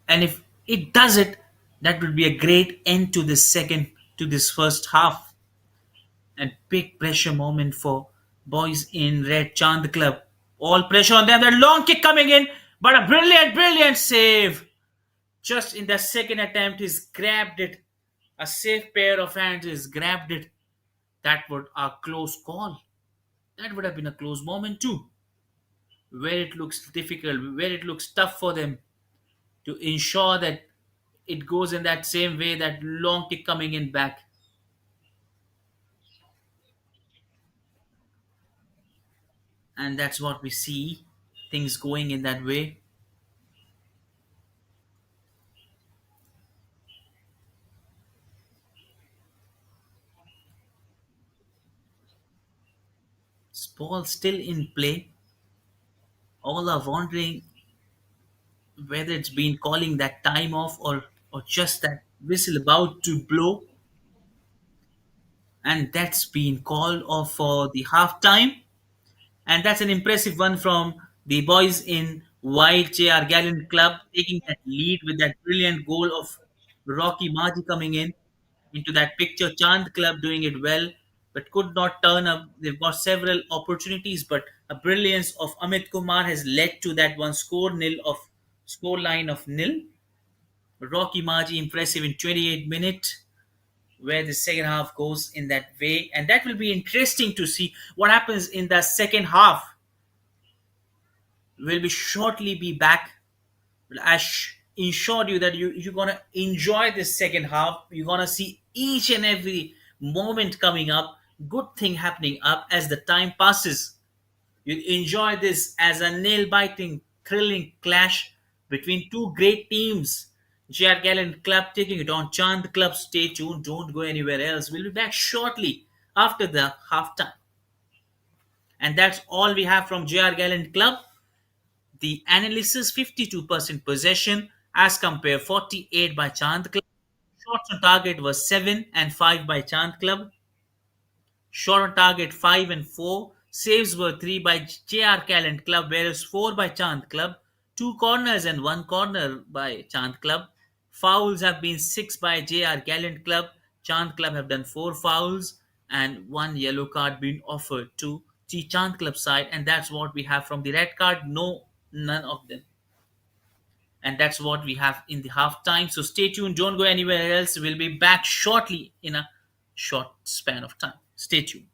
and if it does it, that would be a great end to this first half, and big pressure moment for boys in red Chand Club. All pressure on them. That long kick coming in, but a brilliant save. Just in the second attempt, he's grabbed it. A safe pair of hands is grabbed it. That would a close call. That would have been a close moment too. where it looks difficult, where it looks tough for them to ensure that it goes in that same way, that long kick coming in back. And that's what we see, things going in that way. Ball still in play. All are wondering whether it's been calling that time off, or just that whistle about to blow, and that's been called off for the half time. And that's an impressive one from the boys in white, JR Gallant Club, taking that lead with that brilliant goal of Rocky Marji coming in into that picture. Chand Club doing it well, but could not turn up. They've got several opportunities, but a brilliance of Amit Kumar has led to that one score line of nil. Rocky Marji impressive in 28 minutes, where the second half goes in that way, and that will be interesting to see what happens in the second half. We'll be shortly be back. I ensure you that you're gonna enjoy this second half. You're gonna see each and every moment coming up, good thing happening up as the time passes. You enjoy this as a nail-biting, thrilling clash between two great teams. JR Gallant Club taking it on Chand Club. Stay tuned. Don't go anywhere else. We'll be back shortly after the halftime. And that's all we have from JR Gallant Club. The analysis 52% possession as compared 48 by Chand Club. Shots on target was 7 and 5 by Chand Club. Shot on target 5 and 4. Saves were 3 by JR Gallant Club, whereas 4 by Chand Club. 2 corners and 1 corner by Chand Club. Fouls have been 6 by JR Gallant Club. Chand Club have done 4 fouls and 1 yellow card being offered to the Chand Club side. And that's what we have from the red card. No, none of them. And that's what we have in the halftime. So stay tuned. Don't go anywhere else. We'll be back shortly in a short span of time. Stay tuned.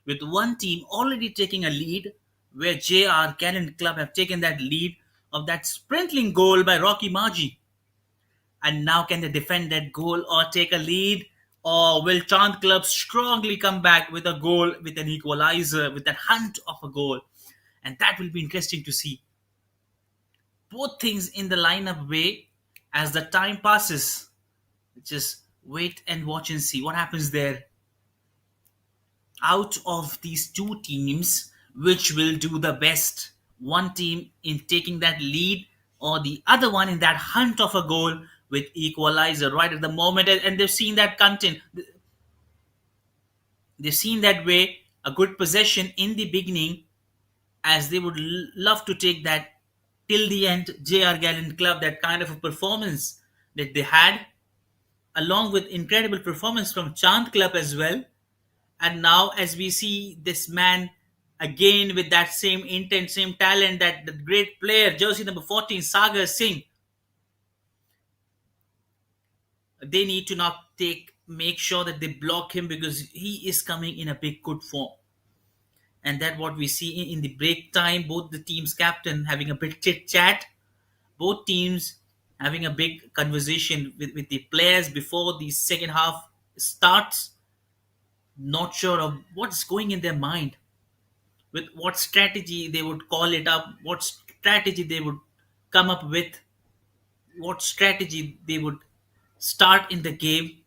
with one team already taking a lead, where JR Gallant Club have taken that lead of that sprinkling goal by Rocky Maji. And now can they defend that goal or take a lead? Or will Chand Club strongly come back with a goal, with an equalizer, with that hunt of a goal? And that will be interesting to see. Both things in the lineup way as the time passes. Just wait and watch and see what happens there. Out of these two teams, which will do the best? One team in taking that lead, or the other one in that hunt of a goal with equalizer right at the moment? And they've seen that content. They've seen that way a good possession in the beginning, as they would love to take that till the end. JR Gallant Club, that kind of a performance that they had, along with incredible performance from Chand Club as well. And now, as we see this man again with that same intent, same talent, that the great player, jersey number 14, Sagar Singh, they need to not make sure that they block him, because he is coming in a big good form. And that what we see in the break time, both the teams captain having a bit chit chat, both teams having a big conversation with the players before the second half starts, not sure of what's going in their mind, with what strategy they would call it up, what strategy they would come up with, what strategy they would start in the game,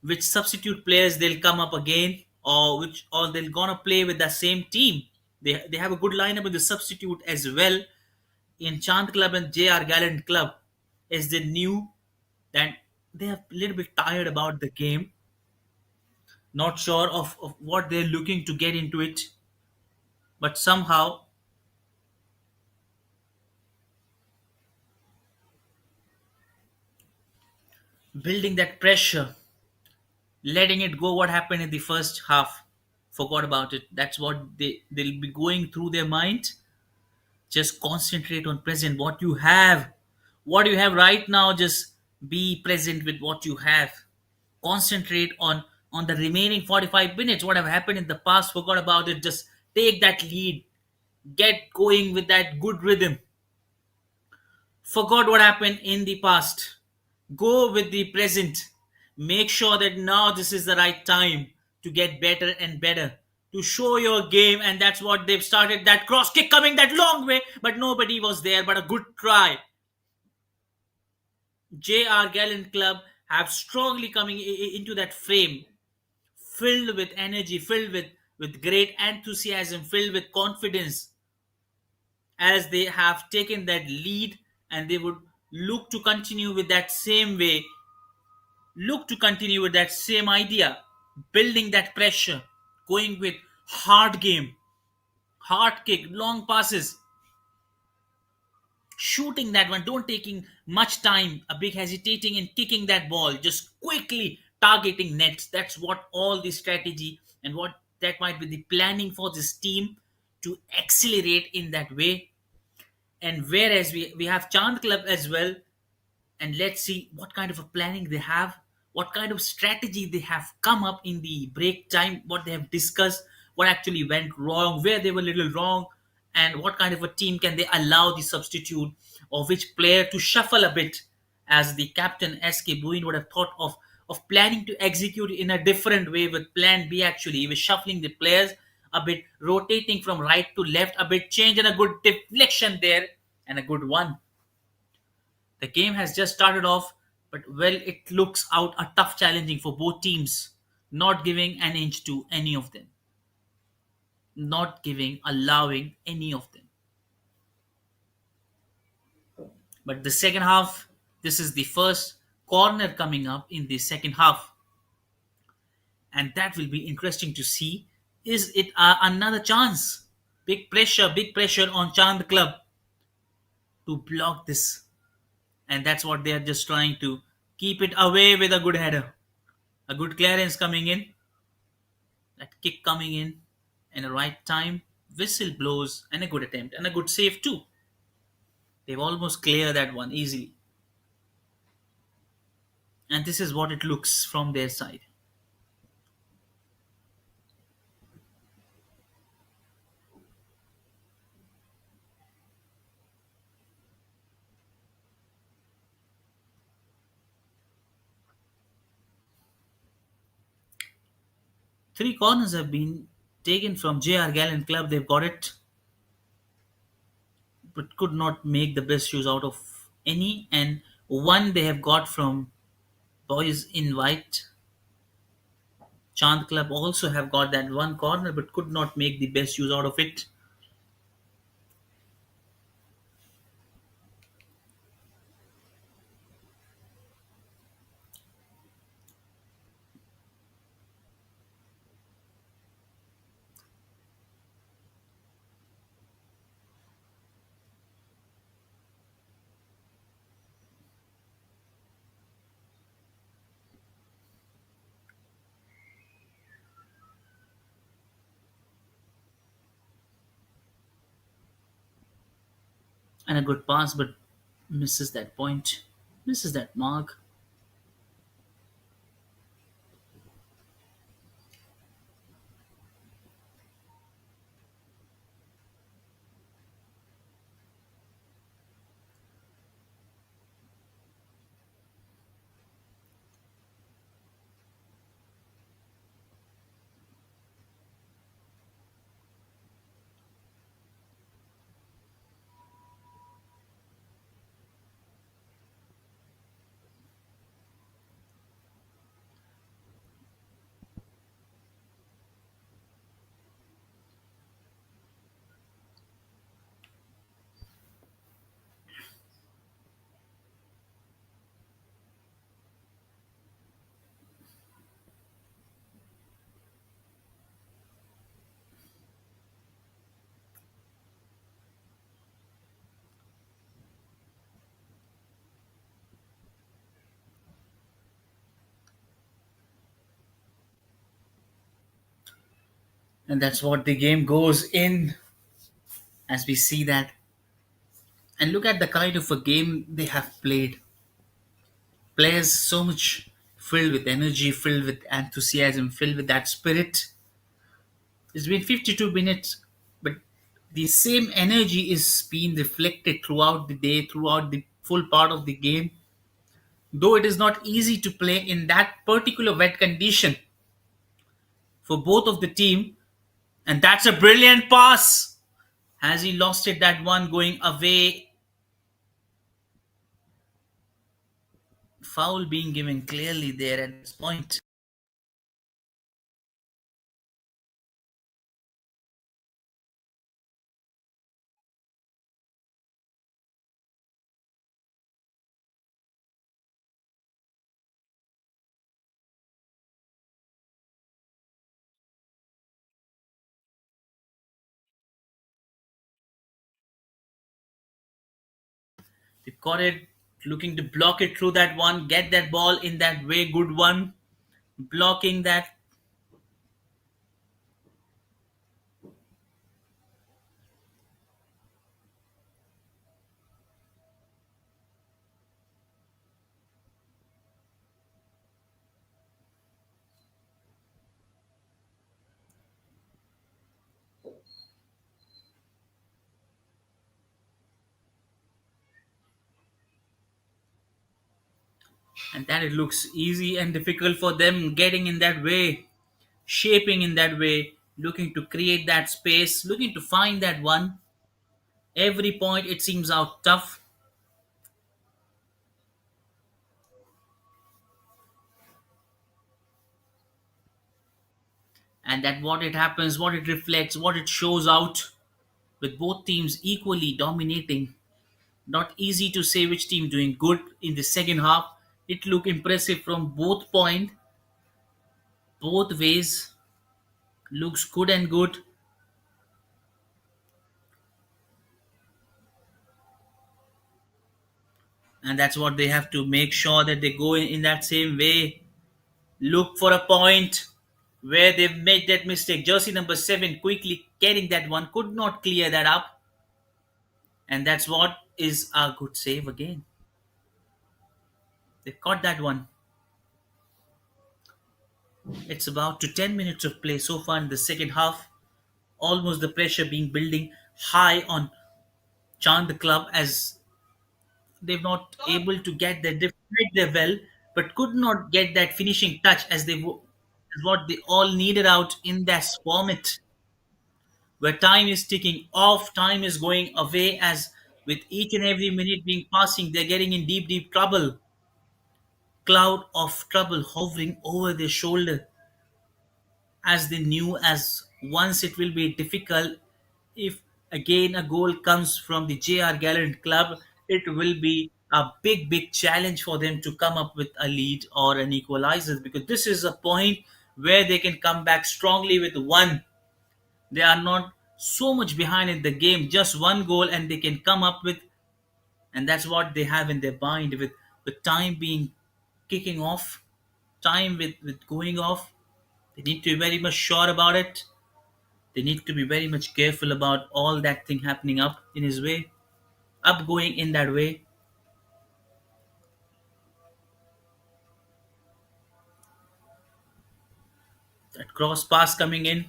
which substitute players they'll come up again, or they're gonna play with the same team. They have a good lineup in the substitute as well in Chand Club and JR Gallant Club, as they knew that they are a little bit tired about the game, not sure of what they're looking to get into it, but somehow building that pressure, letting it go. What happened in the first half? Forgot about it. That's what they'll be going through their mind. Just concentrate on present. What you have right now. Just be present with what you have. Concentrate on the remaining 45 minutes. What have happened in the past? Forgot about it. Just take that lead. Get going with that good rhythm. Forgot what happened in the past. Go with the present. Make sure that now this is the right time to get better and better, to show your game. And that's what they've started. That cross kick coming that long way, but nobody was there. But a good try. JR Gallant Club have strongly coming into that frame, filled with energy, filled with great enthusiasm, filled with confidence, as they have taken that lead, and they would look to continue with that same way, look to continue with that same idea, building that pressure, going with hard game, hard kick, long passes, shooting that one, don't taking much time, a big hesitating in kicking that ball, just quickly targeting nets. That's what all the strategy and what that might be the planning for this team to accelerate in that way. And whereas we have Chand Club as well, and let's see what kind of a planning they have, what kind of strategy they have come up in the break time, what they have discussed, what actually went wrong, where they were a little wrong, and what kind of a team can they allow the substitute or which player to shuffle a bit, as the captain SK Buin would have thought of planning to execute in a different way with plan B. Actually, he was shuffling the players a bit, rotating from right to left a bit, change and a good deflection there, and a good one. The game has just started off, but well, it looks out a tough challenging for both teams, not giving an inch to any of them, not giving, allowing any of them. But the second half, this is the first corner coming up in the second half, and that will be interesting to see. Is it another chance? Big pressure on Chand Club to block this, and that's what they are just trying to keep it away with a good header, a good clearance coming in, that kick coming in the right time, whistle blows, and a good attempt and a good save too. They've almost cleared that one easily, and this is what it looks from their side. Three corners have been taken from JR Gallant Club. They've got it, but could not make the best use out of any. And one they have got from Boys in White. Chand Club also have got that one corner, but could not make the best use out of it. And a good pass, but misses that point, misses that mark. And that's what the game goes in as we see that. And look at the kind of a game they have played. Players so much filled with energy, filled with enthusiasm, filled with that spirit. It's been 52 minutes, but the same energy is being reflected throughout the day, throughout the full part of the game. Though it is not easy to play in that particular wet condition for both of the team, and that's a brilliant pass. Has he lost it? That one going away, foul being given clearly there at this point. They caught it, looking to block it through that one, get that ball in that way. Good one, blocking that. And that it looks easy and difficult for them getting in that way, shaping in that way, looking to create that space, looking to find that one. Every point it seems out tough, and that what it happens, what it reflects, what it shows out with both teams equally dominating. Not easy to say which team doing good in the second half. It looked impressive from both point, both ways. Looks good and good, and that's what they have to make sure that they go in that same way. Look for a point where they've made that mistake. Jersey number 7 quickly getting that one, could not clear that up, and that's what is a good save again. They caught that one. It's about to 10 minutes of play so far in the second half. Almost the pressure being building high on Chand the club as they've not able to get their well, but could not get that finishing touch as they is what they all needed out in that format, where time is ticking off, time is going away, as with each and every minute being passing, they're getting in deep, deep trouble. Cloud of trouble hovering over their shoulder, as they knew as once it will be difficult if again a goal comes from the JR Gallant Club, it will be a big, big challenge for them to come up with a lead or an equalizer, because this is a point where they can come back strongly with one. They are not so much behind in the game, just one goal, and they can come up with, and that's what they have in their mind with time being kicking off, time with going off. They need to be very much sure about it. They need to be very much careful about all that thing happening up in his way, up going in that way. That cross pass coming in.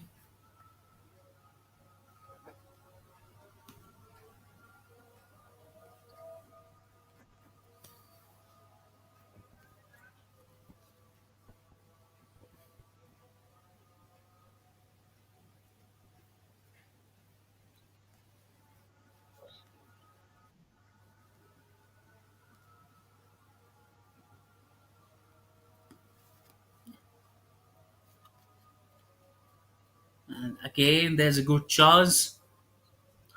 And again, there's a good chance.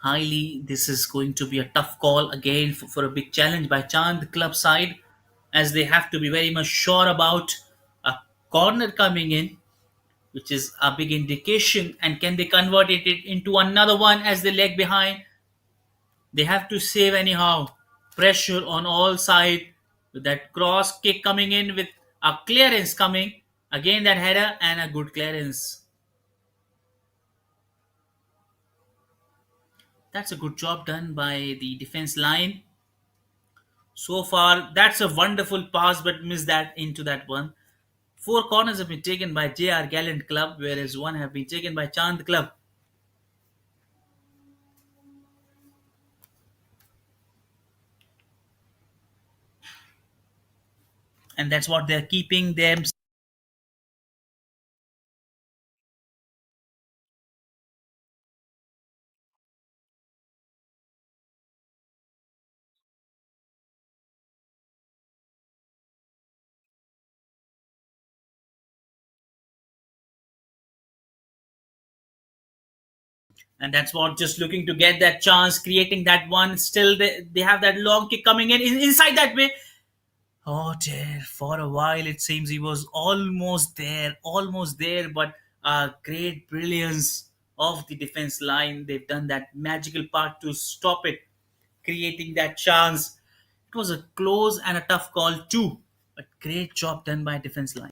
Highly, this is going to be a tough call again for a big challenge by Chand club side, as they have to be very much sure about a corner coming in, which is a big indication. And can they convert it into another one as they lag behind? They have to save anyhow. Pressure on all sides with that cross kick coming in with a clearance coming. Again, that header and a good clearance. That's a good job done by the defense line. So far, that's a wonderful pass, but missed that into that one. Four corners have been taken by JR Gallant Club, whereas one have been taken by Chand Club. And that's what they're keeping them. And that's what, just looking to get that chance, creating that one. Still, they have that long kick coming inside that way. Oh dear, for a while it seems he was almost there, but great brilliance of the defense line. They've done that magical part to stop it, creating that chance. It was a close and a tough call too, but great job done by defense line.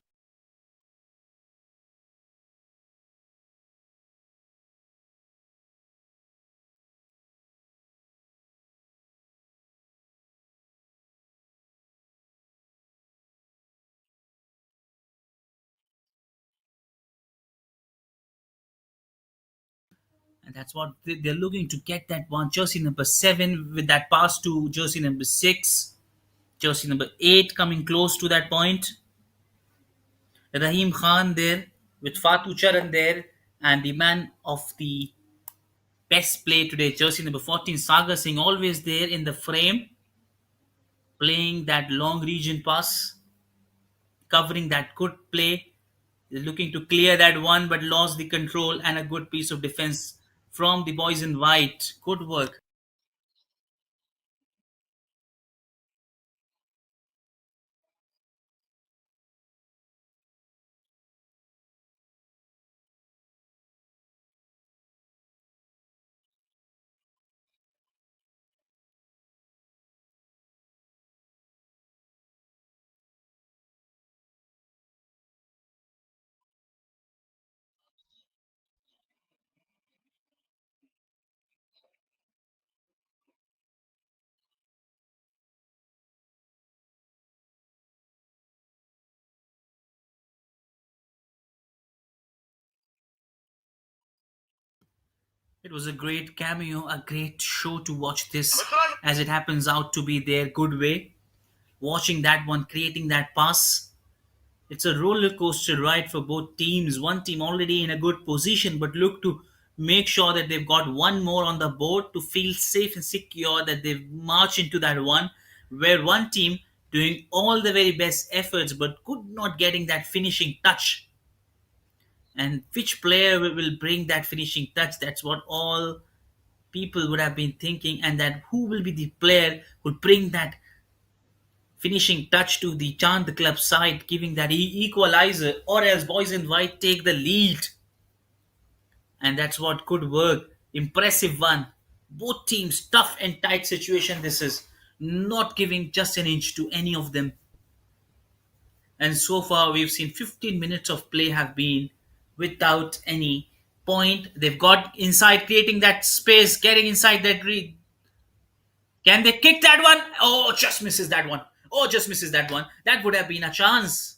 And that's what they're looking to get that one. Jersey number 7 with that pass to jersey number 6. Jersey number 8 coming close to that point. Rahim Khan there with Fatu Charan there, and the man of the best play today, jersey number 14, Sagar Singh, always there in the frame, playing that long region pass, covering that good play, looking to clear that one, but lost the control, and a good piece of defense from the boys in white. Good work. It was a great cameo, a great show to watch this, as it happens out to be their good way. Watching that one, creating that pass, It's a roller coaster ride for both teams. One team already in a good position, but look to make sure that they've got one more on the board to feel safe and secure that they've marched into that one. Where one team doing all the very best efforts but could not getting that finishing touch. And which player will bring that finishing touch? That's what all people would have been thinking, and that who will be the player who bring that finishing touch to the Chand Club side, giving that equalizer, or else boys in white take the lead. And that's what could work. Impressive one. Both teams, tough and tight situation this is. Not giving just an inch to any of them. And so far, we've seen 15 minutes of play have been without any point. They've got inside, creating that space, getting inside that Can they kick that one? Oh, just misses that one. Oh, just misses that one. That would have been a chance.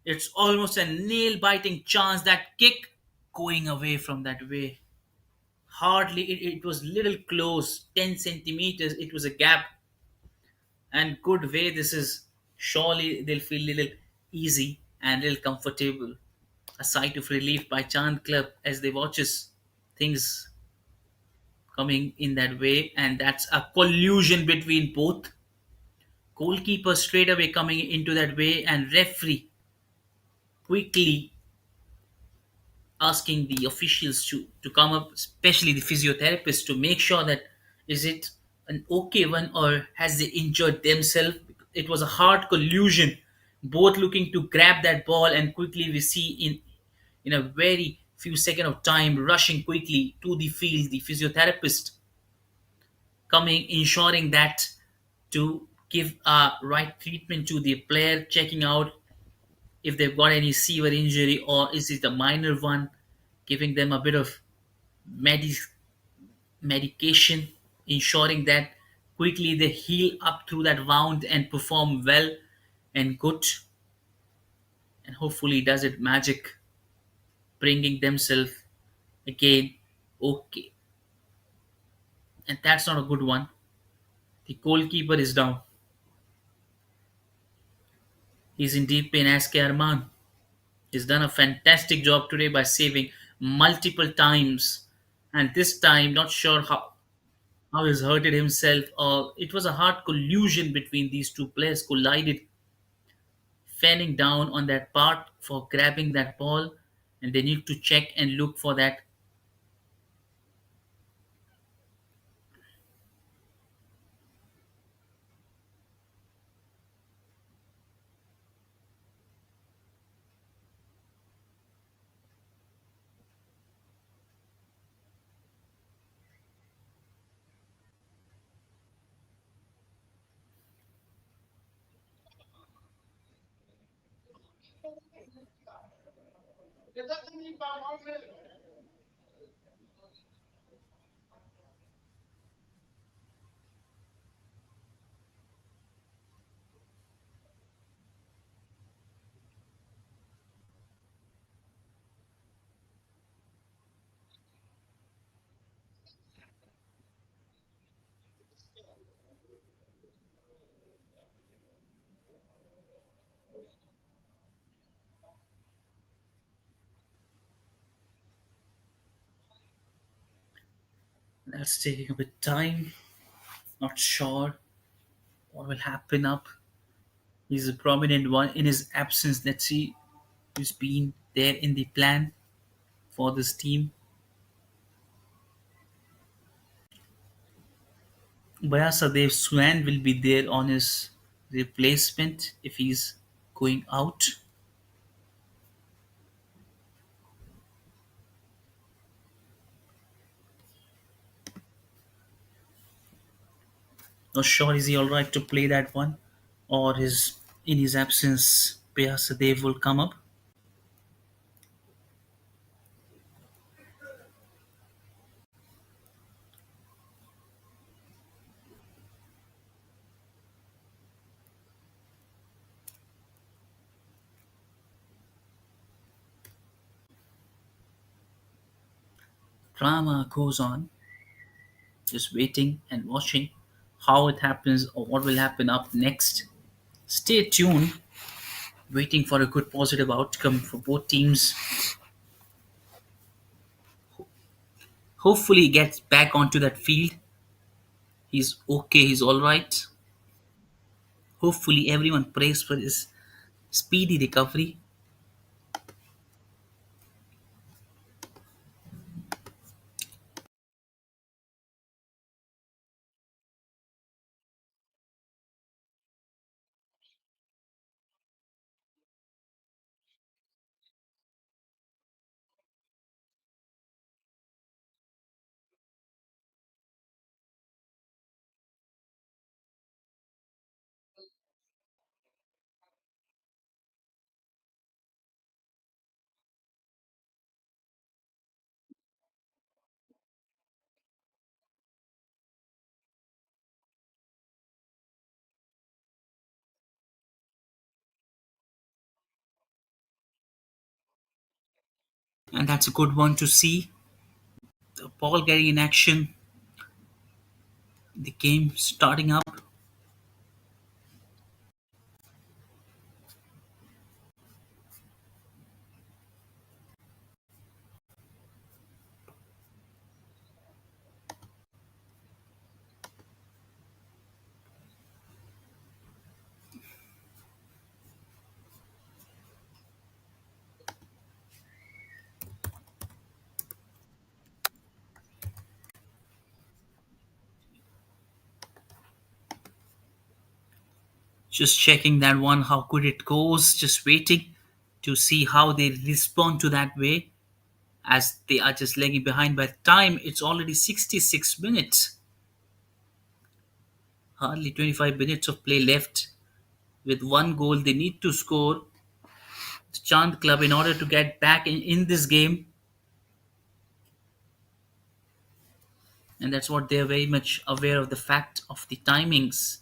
It's almost a nail biting chance. That kick going away from that way. Hardly, it was little close, 10 centimeters. It was a gap. And good way this is. Surely they'll feel little easy and little comfortable. A sight of relief by Chand Club as they watches things coming in that way. And that's a collusion between both goalkeeper straight away coming into that way, and referee quickly asking the officials to come up, especially the physiotherapist, to make sure that is it an okay one or has they injured themselves. It was a hard collusion, both looking to grab that ball, and quickly we see in a very few seconds of time rushing quickly to the field, the physiotherapist coming, ensuring that to give a right treatment to the player, checking out if they've got any severe injury or is it a minor one, giving them a bit of medi- medication, ensuring that quickly they heal up through that wound and perform well and good, and hopefully does it magic, bringing themselves again okay. And that's not a good one. The goalkeeper is down. He's in deep pain. As Arman. He's done a fantastic job today by saving multiple times. And this time, not sure how he's hurted himself, or it was a hard collusion between these two players, collided, fanning down on that part for grabbing that ball, and they need to check and look for that. That's taking a bit time. Not sure what will happen up. He's a prominent one in his absence. Let's see who's been there in the plan for this team. Bayasadev Swan will be there on his replacement if he's going out. Not sure is he alright to play that one, or his in his absence Bayasadev will come up. Drama goes on, just waiting and watching how it happens or what will happen up next. Stay tuned. waiting for a good positive outcome for both teams. Hopefully, he gets back onto that field. He's okay, he's alright. Hopefully, everyone prays for his speedy recovery. And that's a good one to see. The ball getting in action, the game starting up. Just checking that one, how good it goes. Just waiting to see how they respond to that way as they are just lagging behind. By the time it's already 66 minutes, hardly 25 minutes of play left. With one goal, they need to score the Chand Club in order to get back in this game. And that's what they're very much aware of the fact of the timings.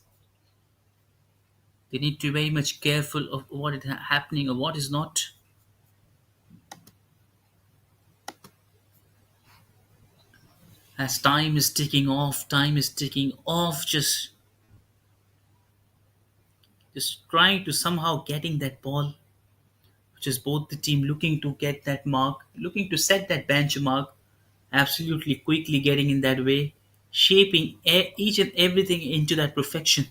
They need to be very much careful of what is happening or what is not. As time is ticking off, just trying to somehow getting that ball, which is both the team looking to get that mark, looking to set that benchmark, absolutely quickly getting in that way, shaping each and everything into that perfection.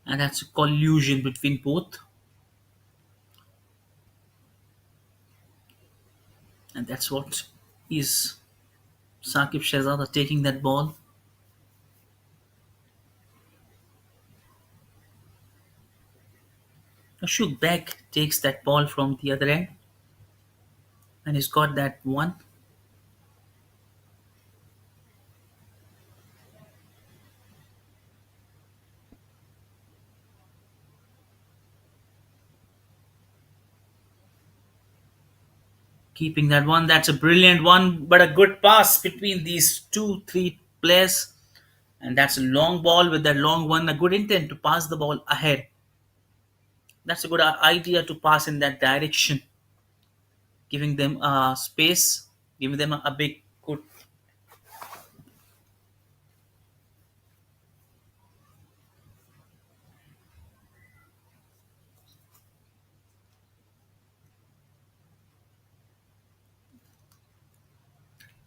And that's a collusion between both. And that's what is Saqib Shahzada taking that ball. Ashok Beg takes that ball from the other end and he's got that one. Keeping that one, that's a brilliant one, but a good pass between these two, three players. And that's a long ball with that long one, a good intent to pass the ball ahead. That's a good idea to pass in that direction, giving them space, giving them a big good.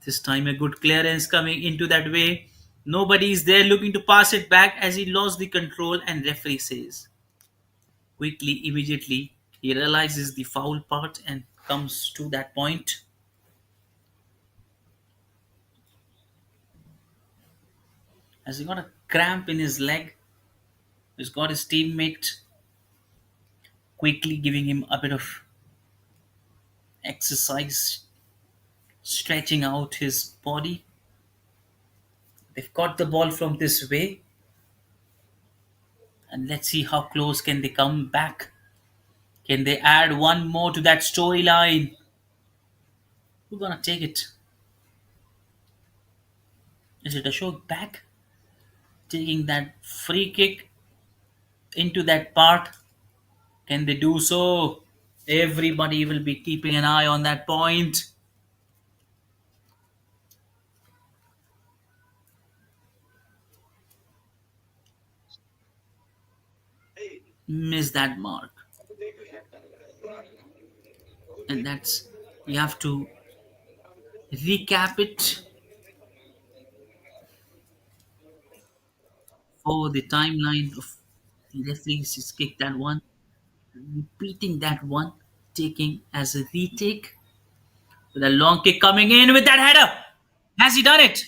This time a good clearance coming into that way. Nobody is there looking to pass it back as he lost the control, and referee says quickly, immediately he realizes the foul part and comes to that point. As he got a cramp in his leg, he's got his teammate quickly giving him a bit of exercise, stretching out his body. They've got the ball from this way, and let's see how close can they come back. Can they add one more to that storyline? Who's gonna take it? Is it a show back? Taking that free kick into that part. Can they do so? Everybody will be keeping an eye on that point. Miss that mark. And that's, you have to recap it for the timeline of the referees has kicked that one, repeating that one, taking as a retake with a long kick coming in with that header. Has he done it?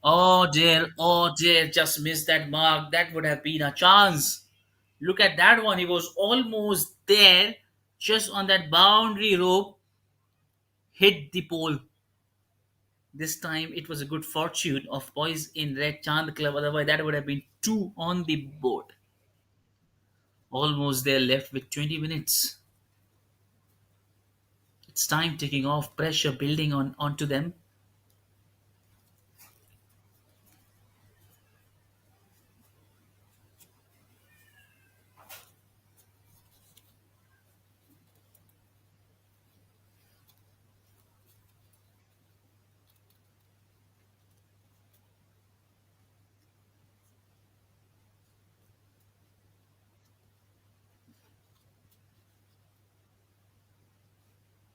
Oh dear, just missed that mark. That would have been a chance. Look at that one. He was almost there, just on that boundary rope, hit the pole. This time it was a good fortune of boys in Red Chand Club. Otherwise, that would have been two on the board. Almost there, left with 20 minutes. It's time taking off, pressure building on onto them.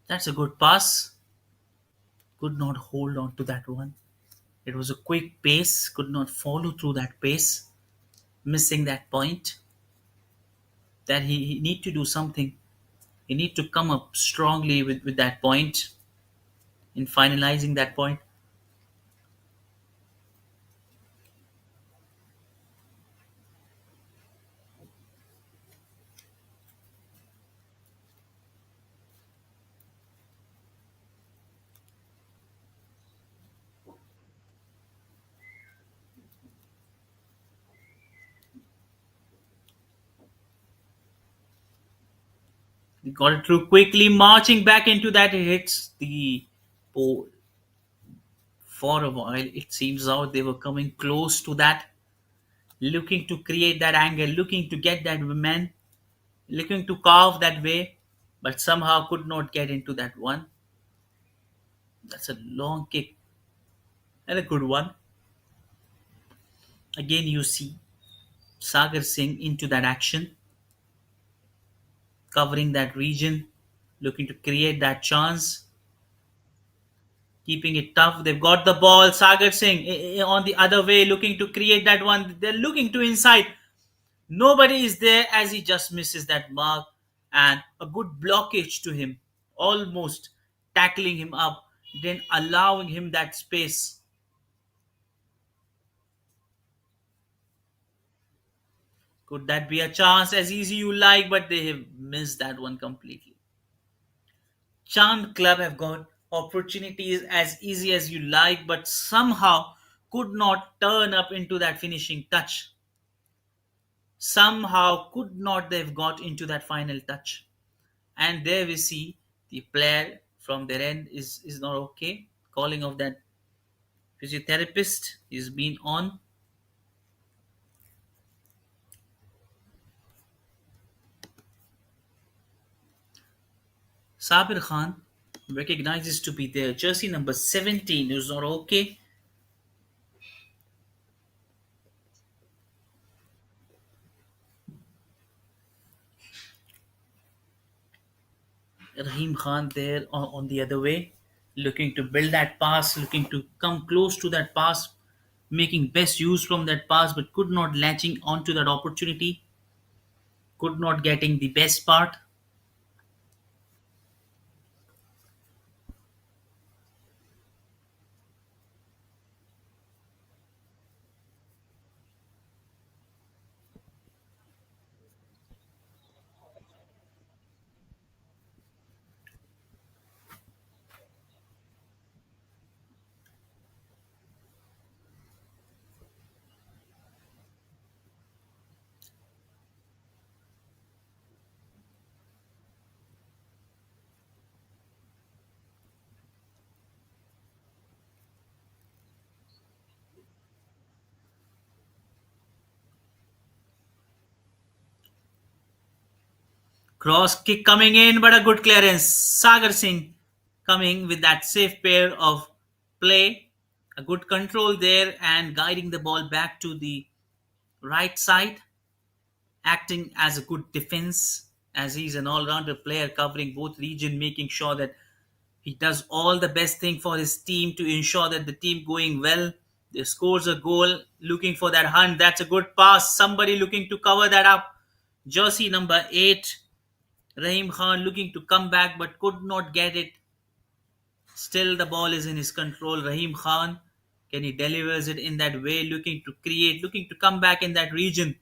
That's a good pass. Could not hold on to that one. It was a quick pace, could not follow through that pace, missing that point. That he need to do something. He need to come up strongly with that point in finalizing that point. He got it through quickly, marching back into that. It hits the pole. For a while, it seems out they were coming close to that, looking to create that angle, looking to get that man, looking to carve that way, but somehow could not get into that one. That's a long kick and a good one. Again, you see Sagar Singh into that action, covering that region, looking to create that chance, keeping it tough. They've got the ball. Sagar Singh on the other way, looking to create that one. They're looking to inside. Nobody is there as he just misses that mark, and a good blockage to him, almost tackling him up, then allowing him that space. Could that be a chance as easy you like, but they have missed that one completely. Chand Club have got opportunities as easy as you like, but somehow could not turn up into that finishing touch. Somehow could not they've got into that final touch. And there we see the player from their end is not okay. Calling of that physiotherapist is being on. Sabir Khan recognizes to be there. Jersey number 17 is not okay. Rahim Khan there on the other way, looking to build that pass, looking to come close to that pass, making best use from that pass, but could not latching onto that opportunity, could not getting the best part. Cross kick coming in, but a good clearance. Sagar Singh coming with that safe pair of play, a good control there, and guiding the ball back to the right side, acting as a good defense as he's an all-rounder player covering both region, making sure that he does all the best thing for his team to ensure that the team going well. They scores a goal, looking for that hunt. That's a good pass. Somebody looking to cover that up. Jersey number 8, Rahim Khan looking to come back but could not get it. Still, the ball is in his control. Rahim Khan, can he delivers it in that way, looking to create, looking to come back in that region.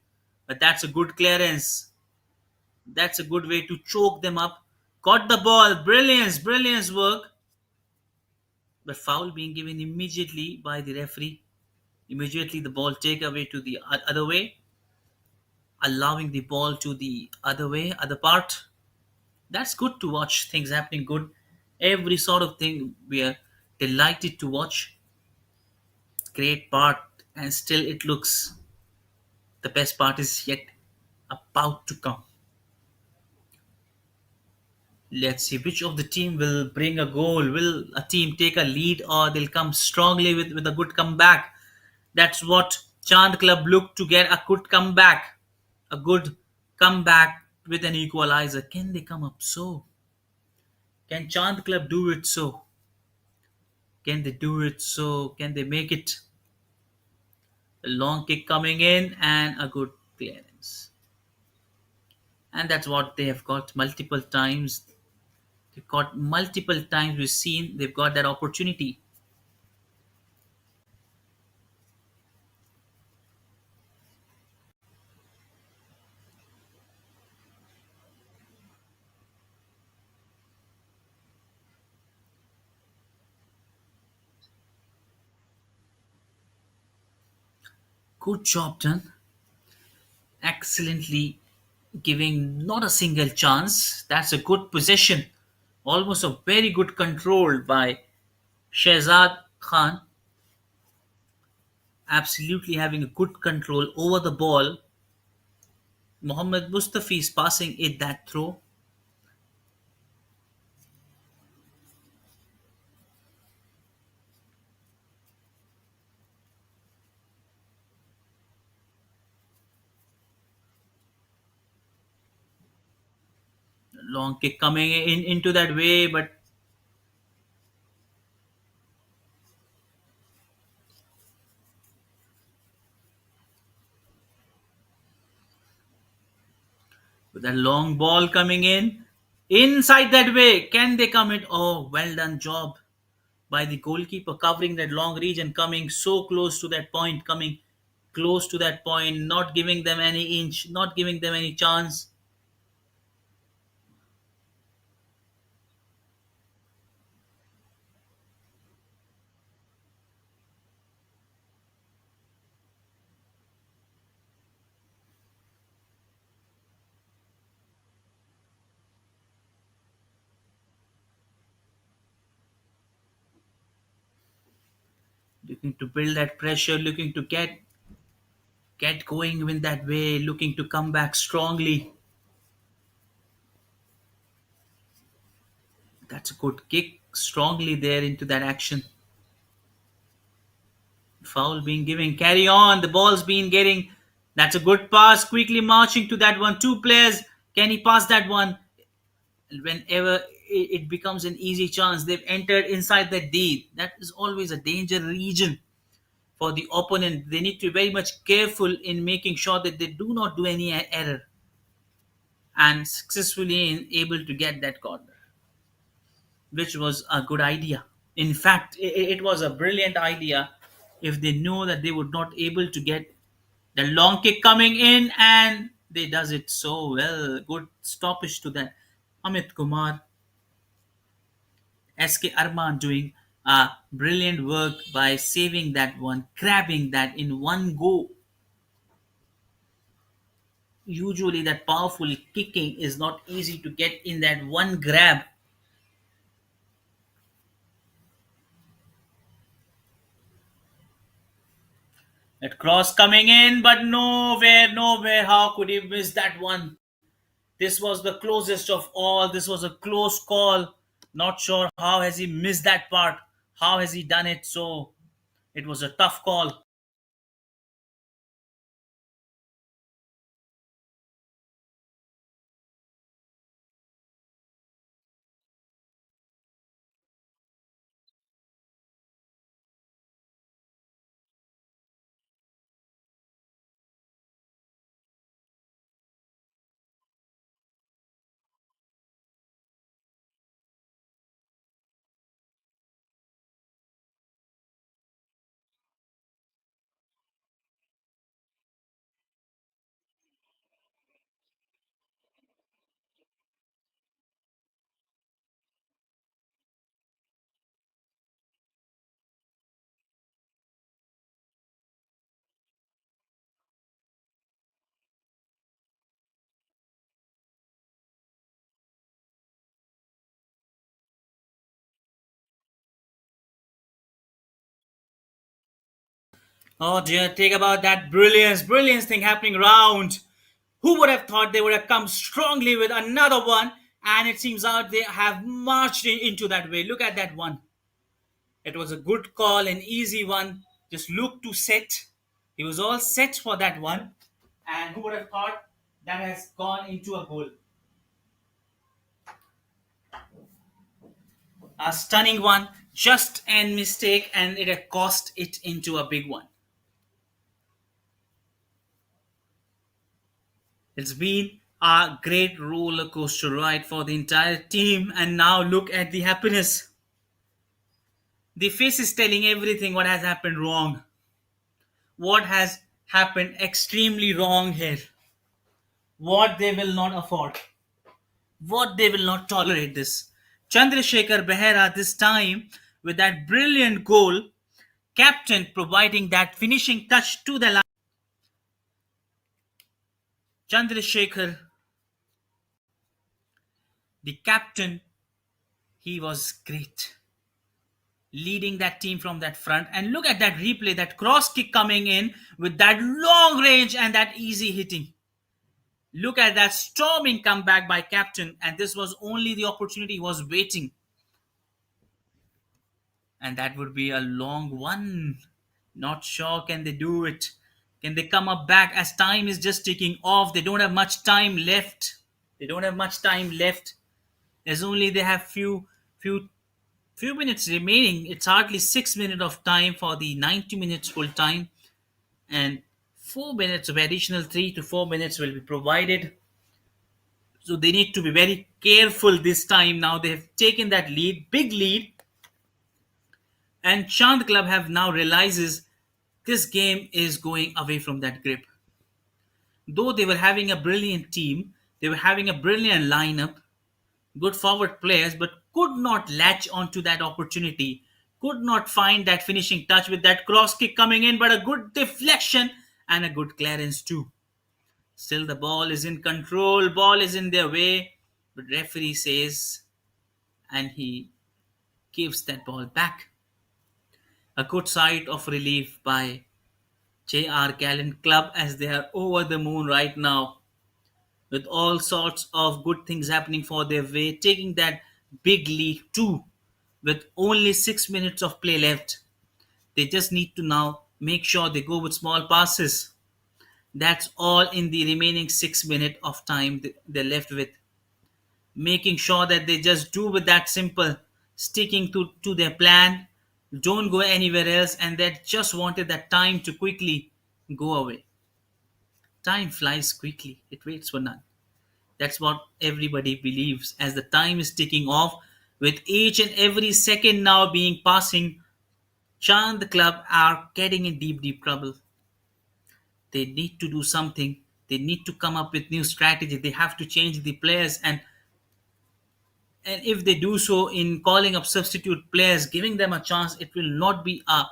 But that's a good clearance. That's a good way to choke them up. Caught the ball. Brilliance, brilliance work. But foul being given immediately by the referee. Immediately the ball take away to the other way, allowing the ball to the other way, other part. That's good to watch things happening good. Every sort of thing we are delighted to watch. Great part, and still it looks the best part is yet about to come. Let's see which of the team will bring a goal. Will a team take a lead or they'll come strongly with a good comeback? That's what Chand Club look to get a good comeback. A good comeback with an equalizer. Can they come up so? Can Chand Club do it so? Can they do it so? Can they make it? A long kick coming in and a good clearance. And that's what they have got multiple times. They've got multiple times we've seen they've got that opportunity. Good job done. Excellently giving not a single chance. That's a good possession. Almost a very good control by Shehzad Khan. Absolutely having a good control over the ball. Mohammad Mustafi is passing it that throw. Long kick coming in into that way, but with that long ball coming in inside that way, can they come it? Oh, well done job by the goalkeeper covering that long region, coming so close to that point, coming close to that point, not giving them any inch, not giving them any chance. Looking to build that pressure, looking to get going in that way, looking to come back strongly. That's a good kick strongly there into that action. Foul being given. Carry on. The ball's been getting. That's a good pass. Quickly marching to that one. Two players. Can he pass that one? Whenever it becomes an easy chance, they've entered inside the D. That is always a danger region for the opponent. They need to be very much careful in making sure that they do not do any error and successfully able to get that corner, which was a good idea. In fact, it was a brilliant idea if they know that they would not able to get the long kick coming in, and they does it so well. Good stoppage to that. Amit Kumar, SK Arman doing a brilliant work by saving that one, grabbing that in one go. Usually, that powerful kicking is not easy to get in that one grab. That cross coming in, but nowhere, nowhere. How could he miss that one? This was the closest of all. This was a close call. Not sure how has he missed that part. How has he done it? So it was a tough call. Oh dear, take about that brilliance, brilliance thing happening around. Who would have thought they would have come strongly with another one? And it seems out they have marched into that way. Look at that one. It was a good call, an easy one. Just look to set. He was all set for that one. And who would have thought that has gone into a goal? A stunning one, just an mistake, and it had cost it into a big one. It's been a great roller coaster ride for the entire team, and now look at the happiness. The face is telling everything what has happened wrong, what has happened extremely wrong here, what they will not afford, what they will not tolerate this. Chandrasekhar Behera this time with that brilliant goal, captain providing that finishing touch to the line. Chandrasekhar, the captain, he was great leading that team from that front. And look at that replay, that cross kick coming in with that long range and that easy hitting. Look at that storming comeback by captain, and this was only the opportunity he was waiting. And that would be a long one. Not sure can they do it. Can they come up back as time is just ticking off? They don't have much time left. They don't have much time left. There's only they have few minutes remaining. It's hardly 6 minutes of time for the 90 minutes full time, and 4 minutes of additional 3 to 4 minutes will be provided. So they need to be very careful this time. Now they have taken that lead, big lead, and Chand Club have now realizes this game is going away from that grip. Though they were having a brilliant team, they were having a brilliant lineup, good forward players, but could not latch onto that opportunity, could not find that finishing touch with that cross kick coming in, but a good deflection and a good clearance too. Still, the ball is in control, ball is in their way, but referee says, and he gives that ball back. A good sight of relief by JR Gallant Club as they are over the moon right now with all sorts of good things happening for their way, taking that big lead too, with only 6 minutes of play left. They just need to now make sure they go with small passes. That's all in the remaining 6 minutes of time they're left with. Making sure that they just do with that simple, sticking to their plan, don't go anywhere else, and they just wanted that time to quickly go away. Time flies quickly, it waits for none. That's what everybody believes as the time is ticking off, with each and every second now being passing. Chand the club are getting in deep, deep trouble. They need to do something. They need to come up with new strategy. They have to change the players, and if they do so in calling up substitute players, giving them a chance, it will not be a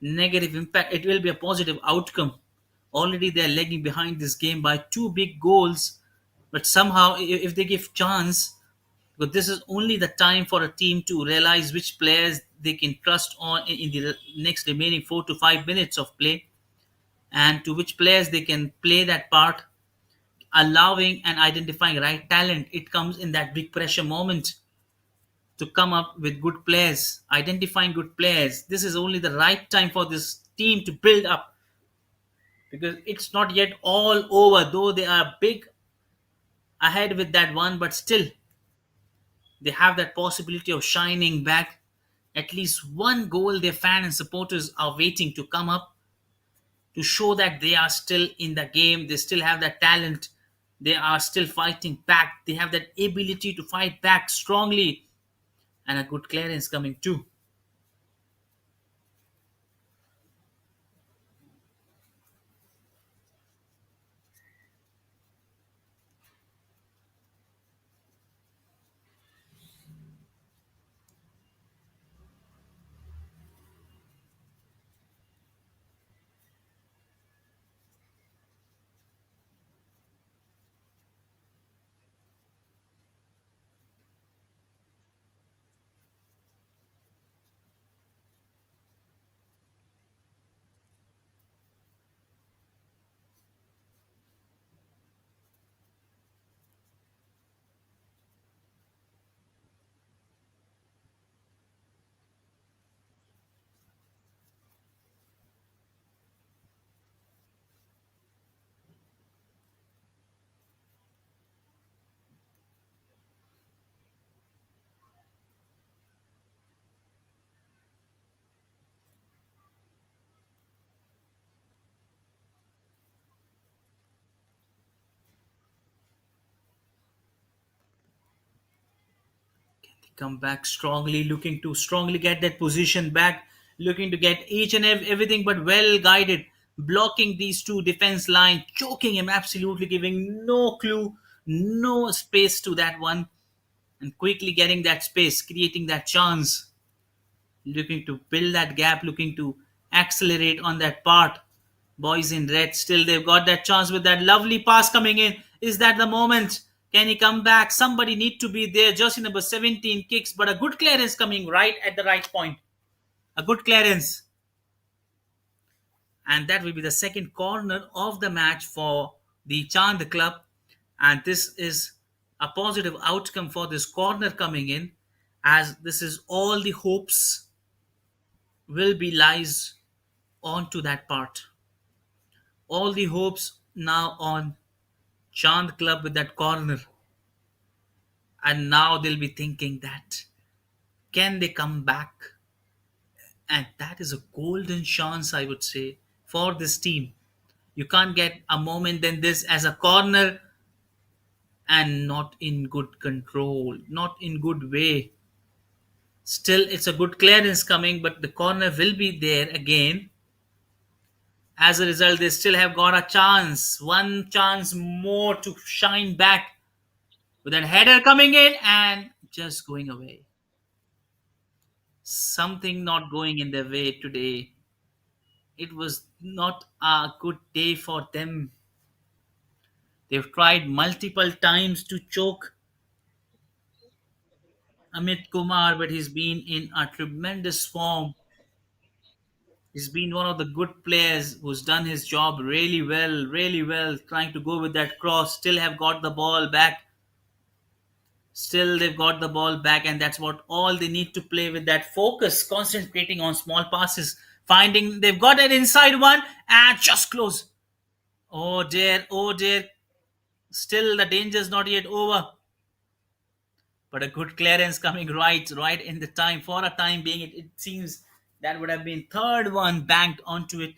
negative impact. It will be a positive outcome. Already they are lagging behind this game by two big goals, but somehow if they give chance, but this is only the time for a team to realize which players they can trust on in the next remaining 4 to 5 minutes of play, and to which players they can play that part, allowing and identifying right talent. It comes in that big pressure moment to come up with good players, identifying good players. This is only the right time for this team to build up, because it's not yet all over, though they are big ahead with that one, but still they have that possibility of shining back. At least one goal their fans and supporters are waiting to come up to show that they are still in the game, they still have that talent, they are still fighting back, they have that ability to fight back strongly, and a good clearance coming too. Come back strongly, looking to strongly get that position back, looking to get each and everything, but well guided, blocking these two defense line, choking him absolutely, giving no clue, no space to that one, and quickly getting that space, creating that chance, looking to build that gap, looking to accelerate on that part. Boys in red, still they've got that chance with that lovely pass coming in. Is that the moment? Can he come back? Somebody need to be there. Jersey number 17 kicks, but a good clearance coming right at the right point. A good clearance. And that will be the second corner of the match for the Chand club. And this is a positive outcome for this corner coming in, as this is all the hopes will be lies onto that part. All the hopes now on Chand Club with that corner. And now they'll be thinking that can they come back? And that is a golden chance, I would say, for this team. You can't get a moment than this as a corner and not in good control, not in good way. Still, it's a good clearance coming, but the corner will be there again. As a result, they still have got a chance, one chance more to shine back, with that header coming in and just going away. Something not going in their way today. It was not a good day for them. They've tried multiple times to choke Amit Kumar, but he's been in a tremendous form. He's been one of the good players who's done his job really well, trying to go with that cross, still have got the ball back, Still, they've got the ball back, and that's what all they need to play with, that focus, concentrating on small passes, finding they've got an inside one and just close. Oh dear, oh dear. Still, the danger's not yet over. But a good clearance coming right in the time. For a time being, it seems that would have been third one banked onto it.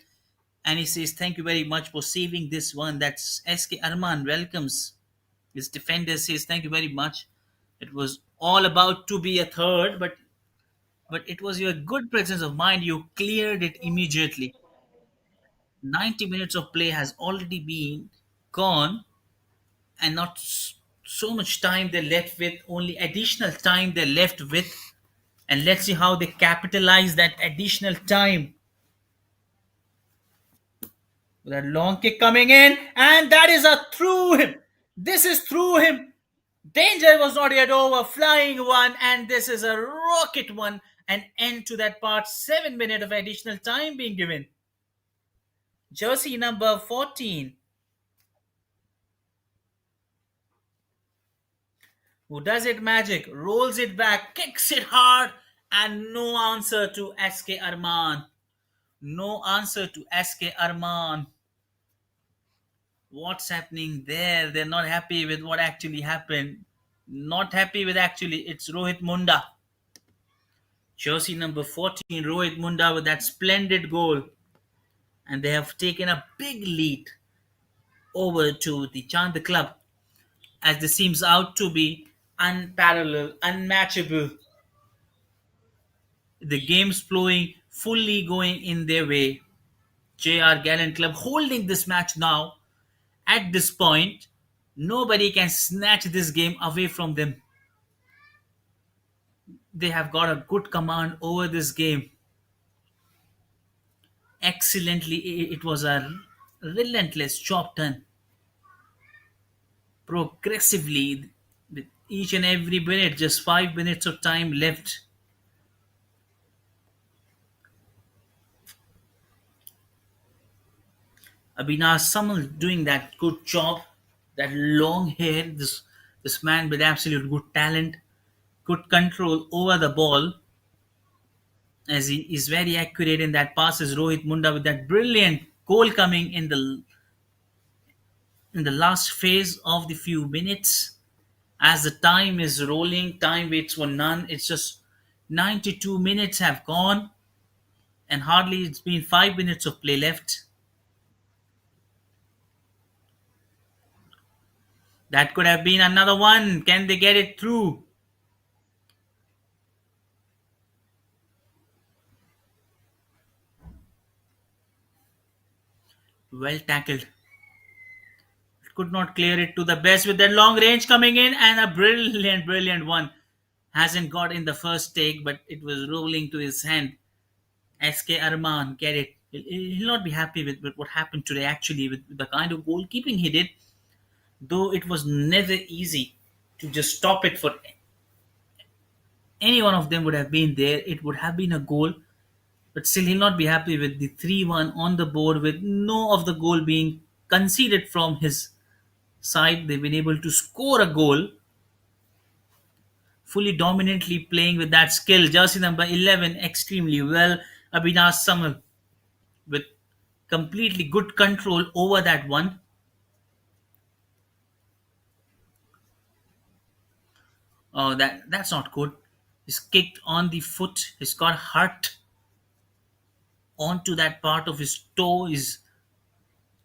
And he says, "Thank you very much for saving this one." That's SK Arman welcomes his defender, says, "Thank you very much. It was all about to be a third, but it was your good presence of mind. You cleared it immediately. 90 minutes of play has already been gone, and not so much time they're left with, only additional time they're left with. And let's see how they capitalize that additional time. That long kick coming in, and that is a through him. This is through him. Danger was not yet over. Flying one, and this is a rocket one. An end to that part. 7 minutes of additional time being given. Jersey number 14, who does it magic, rolls it back, kicks it hard, and no answer to SK Arman. No answer to SK Arman. What's happening there? They're not happy with what actually happened. Not happy with, actually, it's Rohit Munda. Jersey number 14, Rohit Munda, with that splendid goal. And they have taken a big lead over to the Chand club, as this seems out to be unparalleled, unmatchable. The game's flowing, fully going in their way. JR Gallant Club holding this match now. At this point, nobody can snatch this game away from them. They have got a good command over this game. Excellently, it was a relentless job done progressively with each and every minute. Just 5 minutes of time left. Abhinav Samal doing that good job. That long hair, this man with absolute good talent, good control over the ball, as he is very accurate in that passes. Rohit Munda with that brilliant goal coming in the last phase of the few minutes. As the time is rolling, time waits for none. It's just 92 minutes have gone, and hardly it's been 5 minutes of play left. That could have been another one. Can they get it through? Well tackled. Could not clear it to the best with that long range coming in, and a brilliant one. Hasn't got in the first take, but it was rolling to his hand. SK Arman get it. He'll not be happy with what happened today, actually, with the kind of goalkeeping he did, though it was never easy to just stop it. For any one of them would have been there, it would have been a goal, but still he'll not be happy with the 3-1 on the board, with no of the goal being conceded from his side. They've been able to score a goal, fully dominantly playing with that skill. Jersey number 11 extremely well. Abhinav Samal with completely good control over that one. Oh, that's not good. He's kicked on the foot. He's got hurt onto that part of his toe. He's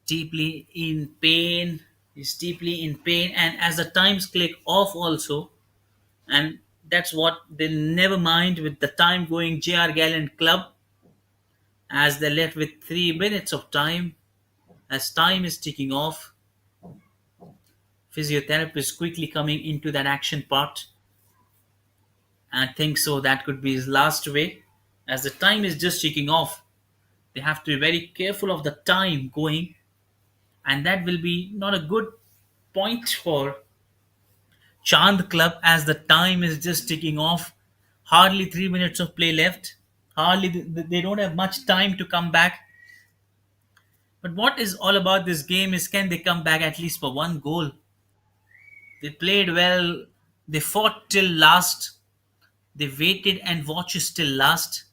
deeply in pain. He's deeply in pain. And as the times click off also, and that's what they never mind with the time going. JR Gallant Club, as they're left with 3 minutes of time, as time is ticking off. Physiotherapist quickly coming into that action part. I think so that could be his last way, as the time is just ticking off. They have to be very careful of the time going, and that will be not a good point for Chand Club, as the time is just ticking off. Hardly 3 minutes of play left. Hardly they don't have much time to come back. But what is all about this game is, can they come back at least for one goal? They played well They fought till last. They waited and watched till last.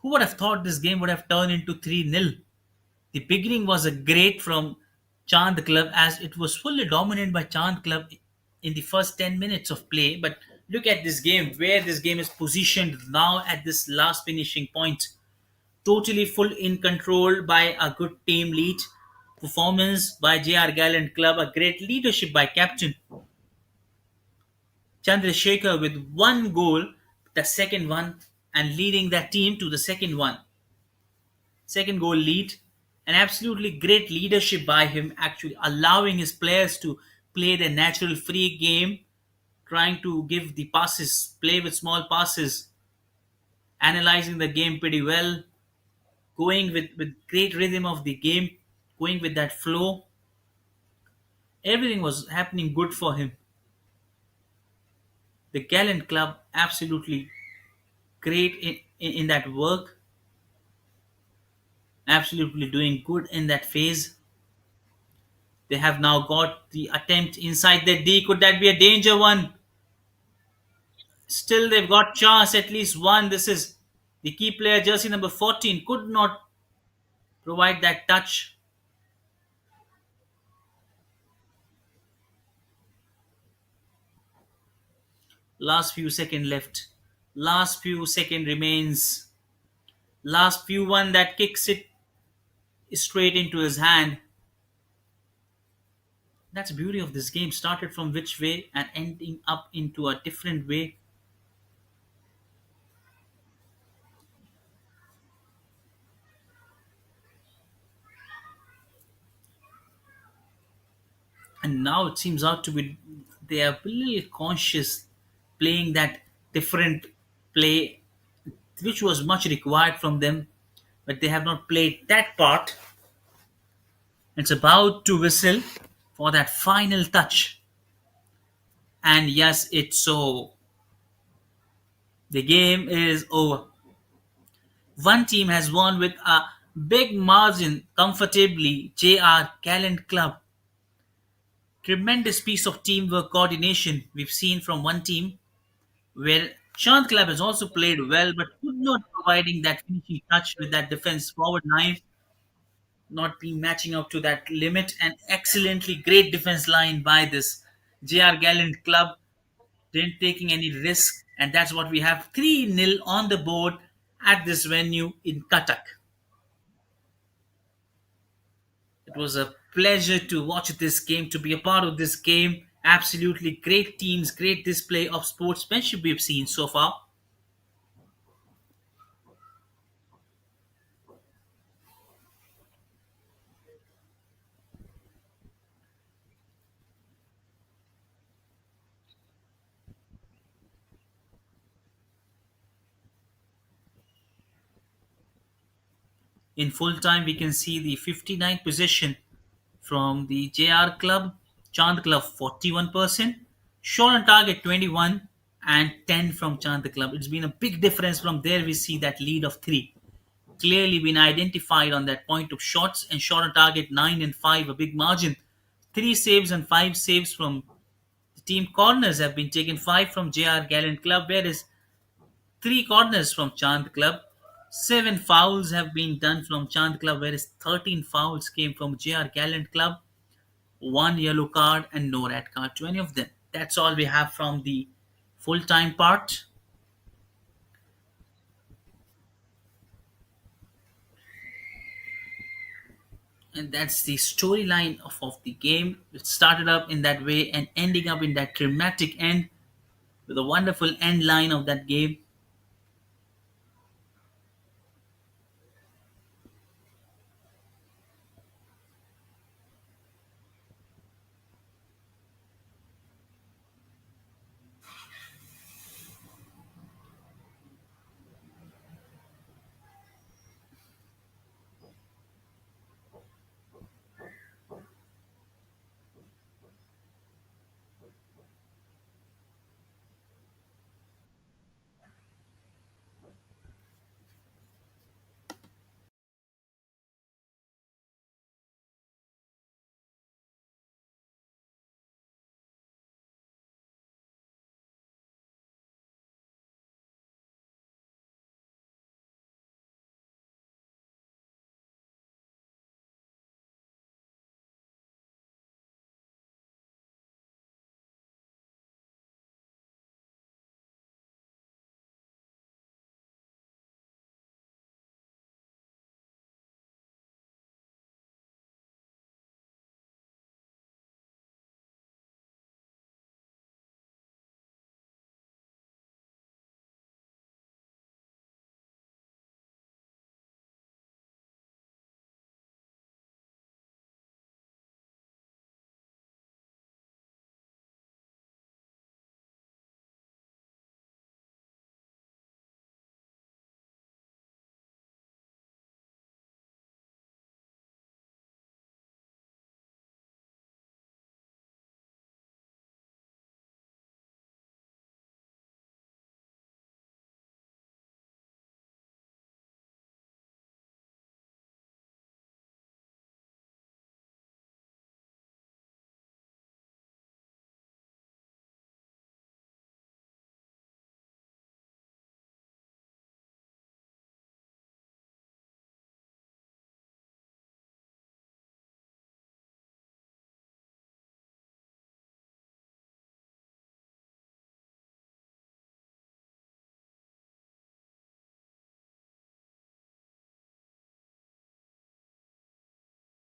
Who would have thought this game would have turned into 3-0? The beginning was a great from Chand Club as it was fully dominated by Chand Club in the first 10 minutes of play. But look at this game, where this game is positioned now at this last finishing point. Totally full in control by a good team lead. Performance by JR Gallant Club, a great leadership by captain Chandrasekhar with one goal, the second one, and leading that team to the second goal lead. An absolutely great leadership by him, actually allowing his players to play their natural free game, trying to give the passes, play with small passes, analyzing the game pretty well, going with great rhythm of the game, going with that flow. Everything was happening good for him. The Gallant Club absolutely great in that work, absolutely doing good in that phase. They have now got the attempt inside the D. Could that be a danger one? Still, they've got chance, at least one. This is the key player, jersey number 14, could not provide that touch. Last few seconds left. Last few second remains. Last few one that kicks it straight into his hand. That's the beauty of this game. Started from which way and ending up into a different way. And now it seems out to be they are a little conscious playing that different play which was much required from them, but they have not played that part. It's about to whistle for that final touch. And yes, it's so. The game is over. One team has won with a big margin comfortably. JR Gallant Club. Tremendous piece of teamwork coordination we've seen from one team, where Chant Club has also played well but could not providing that finishing touch with that defense forward line, not being matching up to that limit. And excellently great defense line by this JR Gallant Club, didn't taking any risk, and that's what we have 3-0 on the board at this venue in Cuttack. It was a pleasure to watch this game, to be a part of this game. Absolutely great teams, great display of sportsmanship we've seen so far. In full time, we can see the 59th position from the JR Club, Chand Club 41%, shot on target 21, and 10 from Chand Club. It's been a big difference from there. We see that lead of 3 clearly been identified on that point of shots, and shot on target 9 and 5, a big margin. 3 saves and 5 saves from the team corners have been taken, 5 from JR Gallant Club, whereas 3 corners from Chand Club. 7 fouls have been done from Chand Club, whereas 13 fouls came from JR Gallant Club. 1 yellow card and no red card to any of them. That's all we have from the full time part. And that's the storyline of the game. It started up in that way and ending up in that dramatic end with a wonderful end line of that game.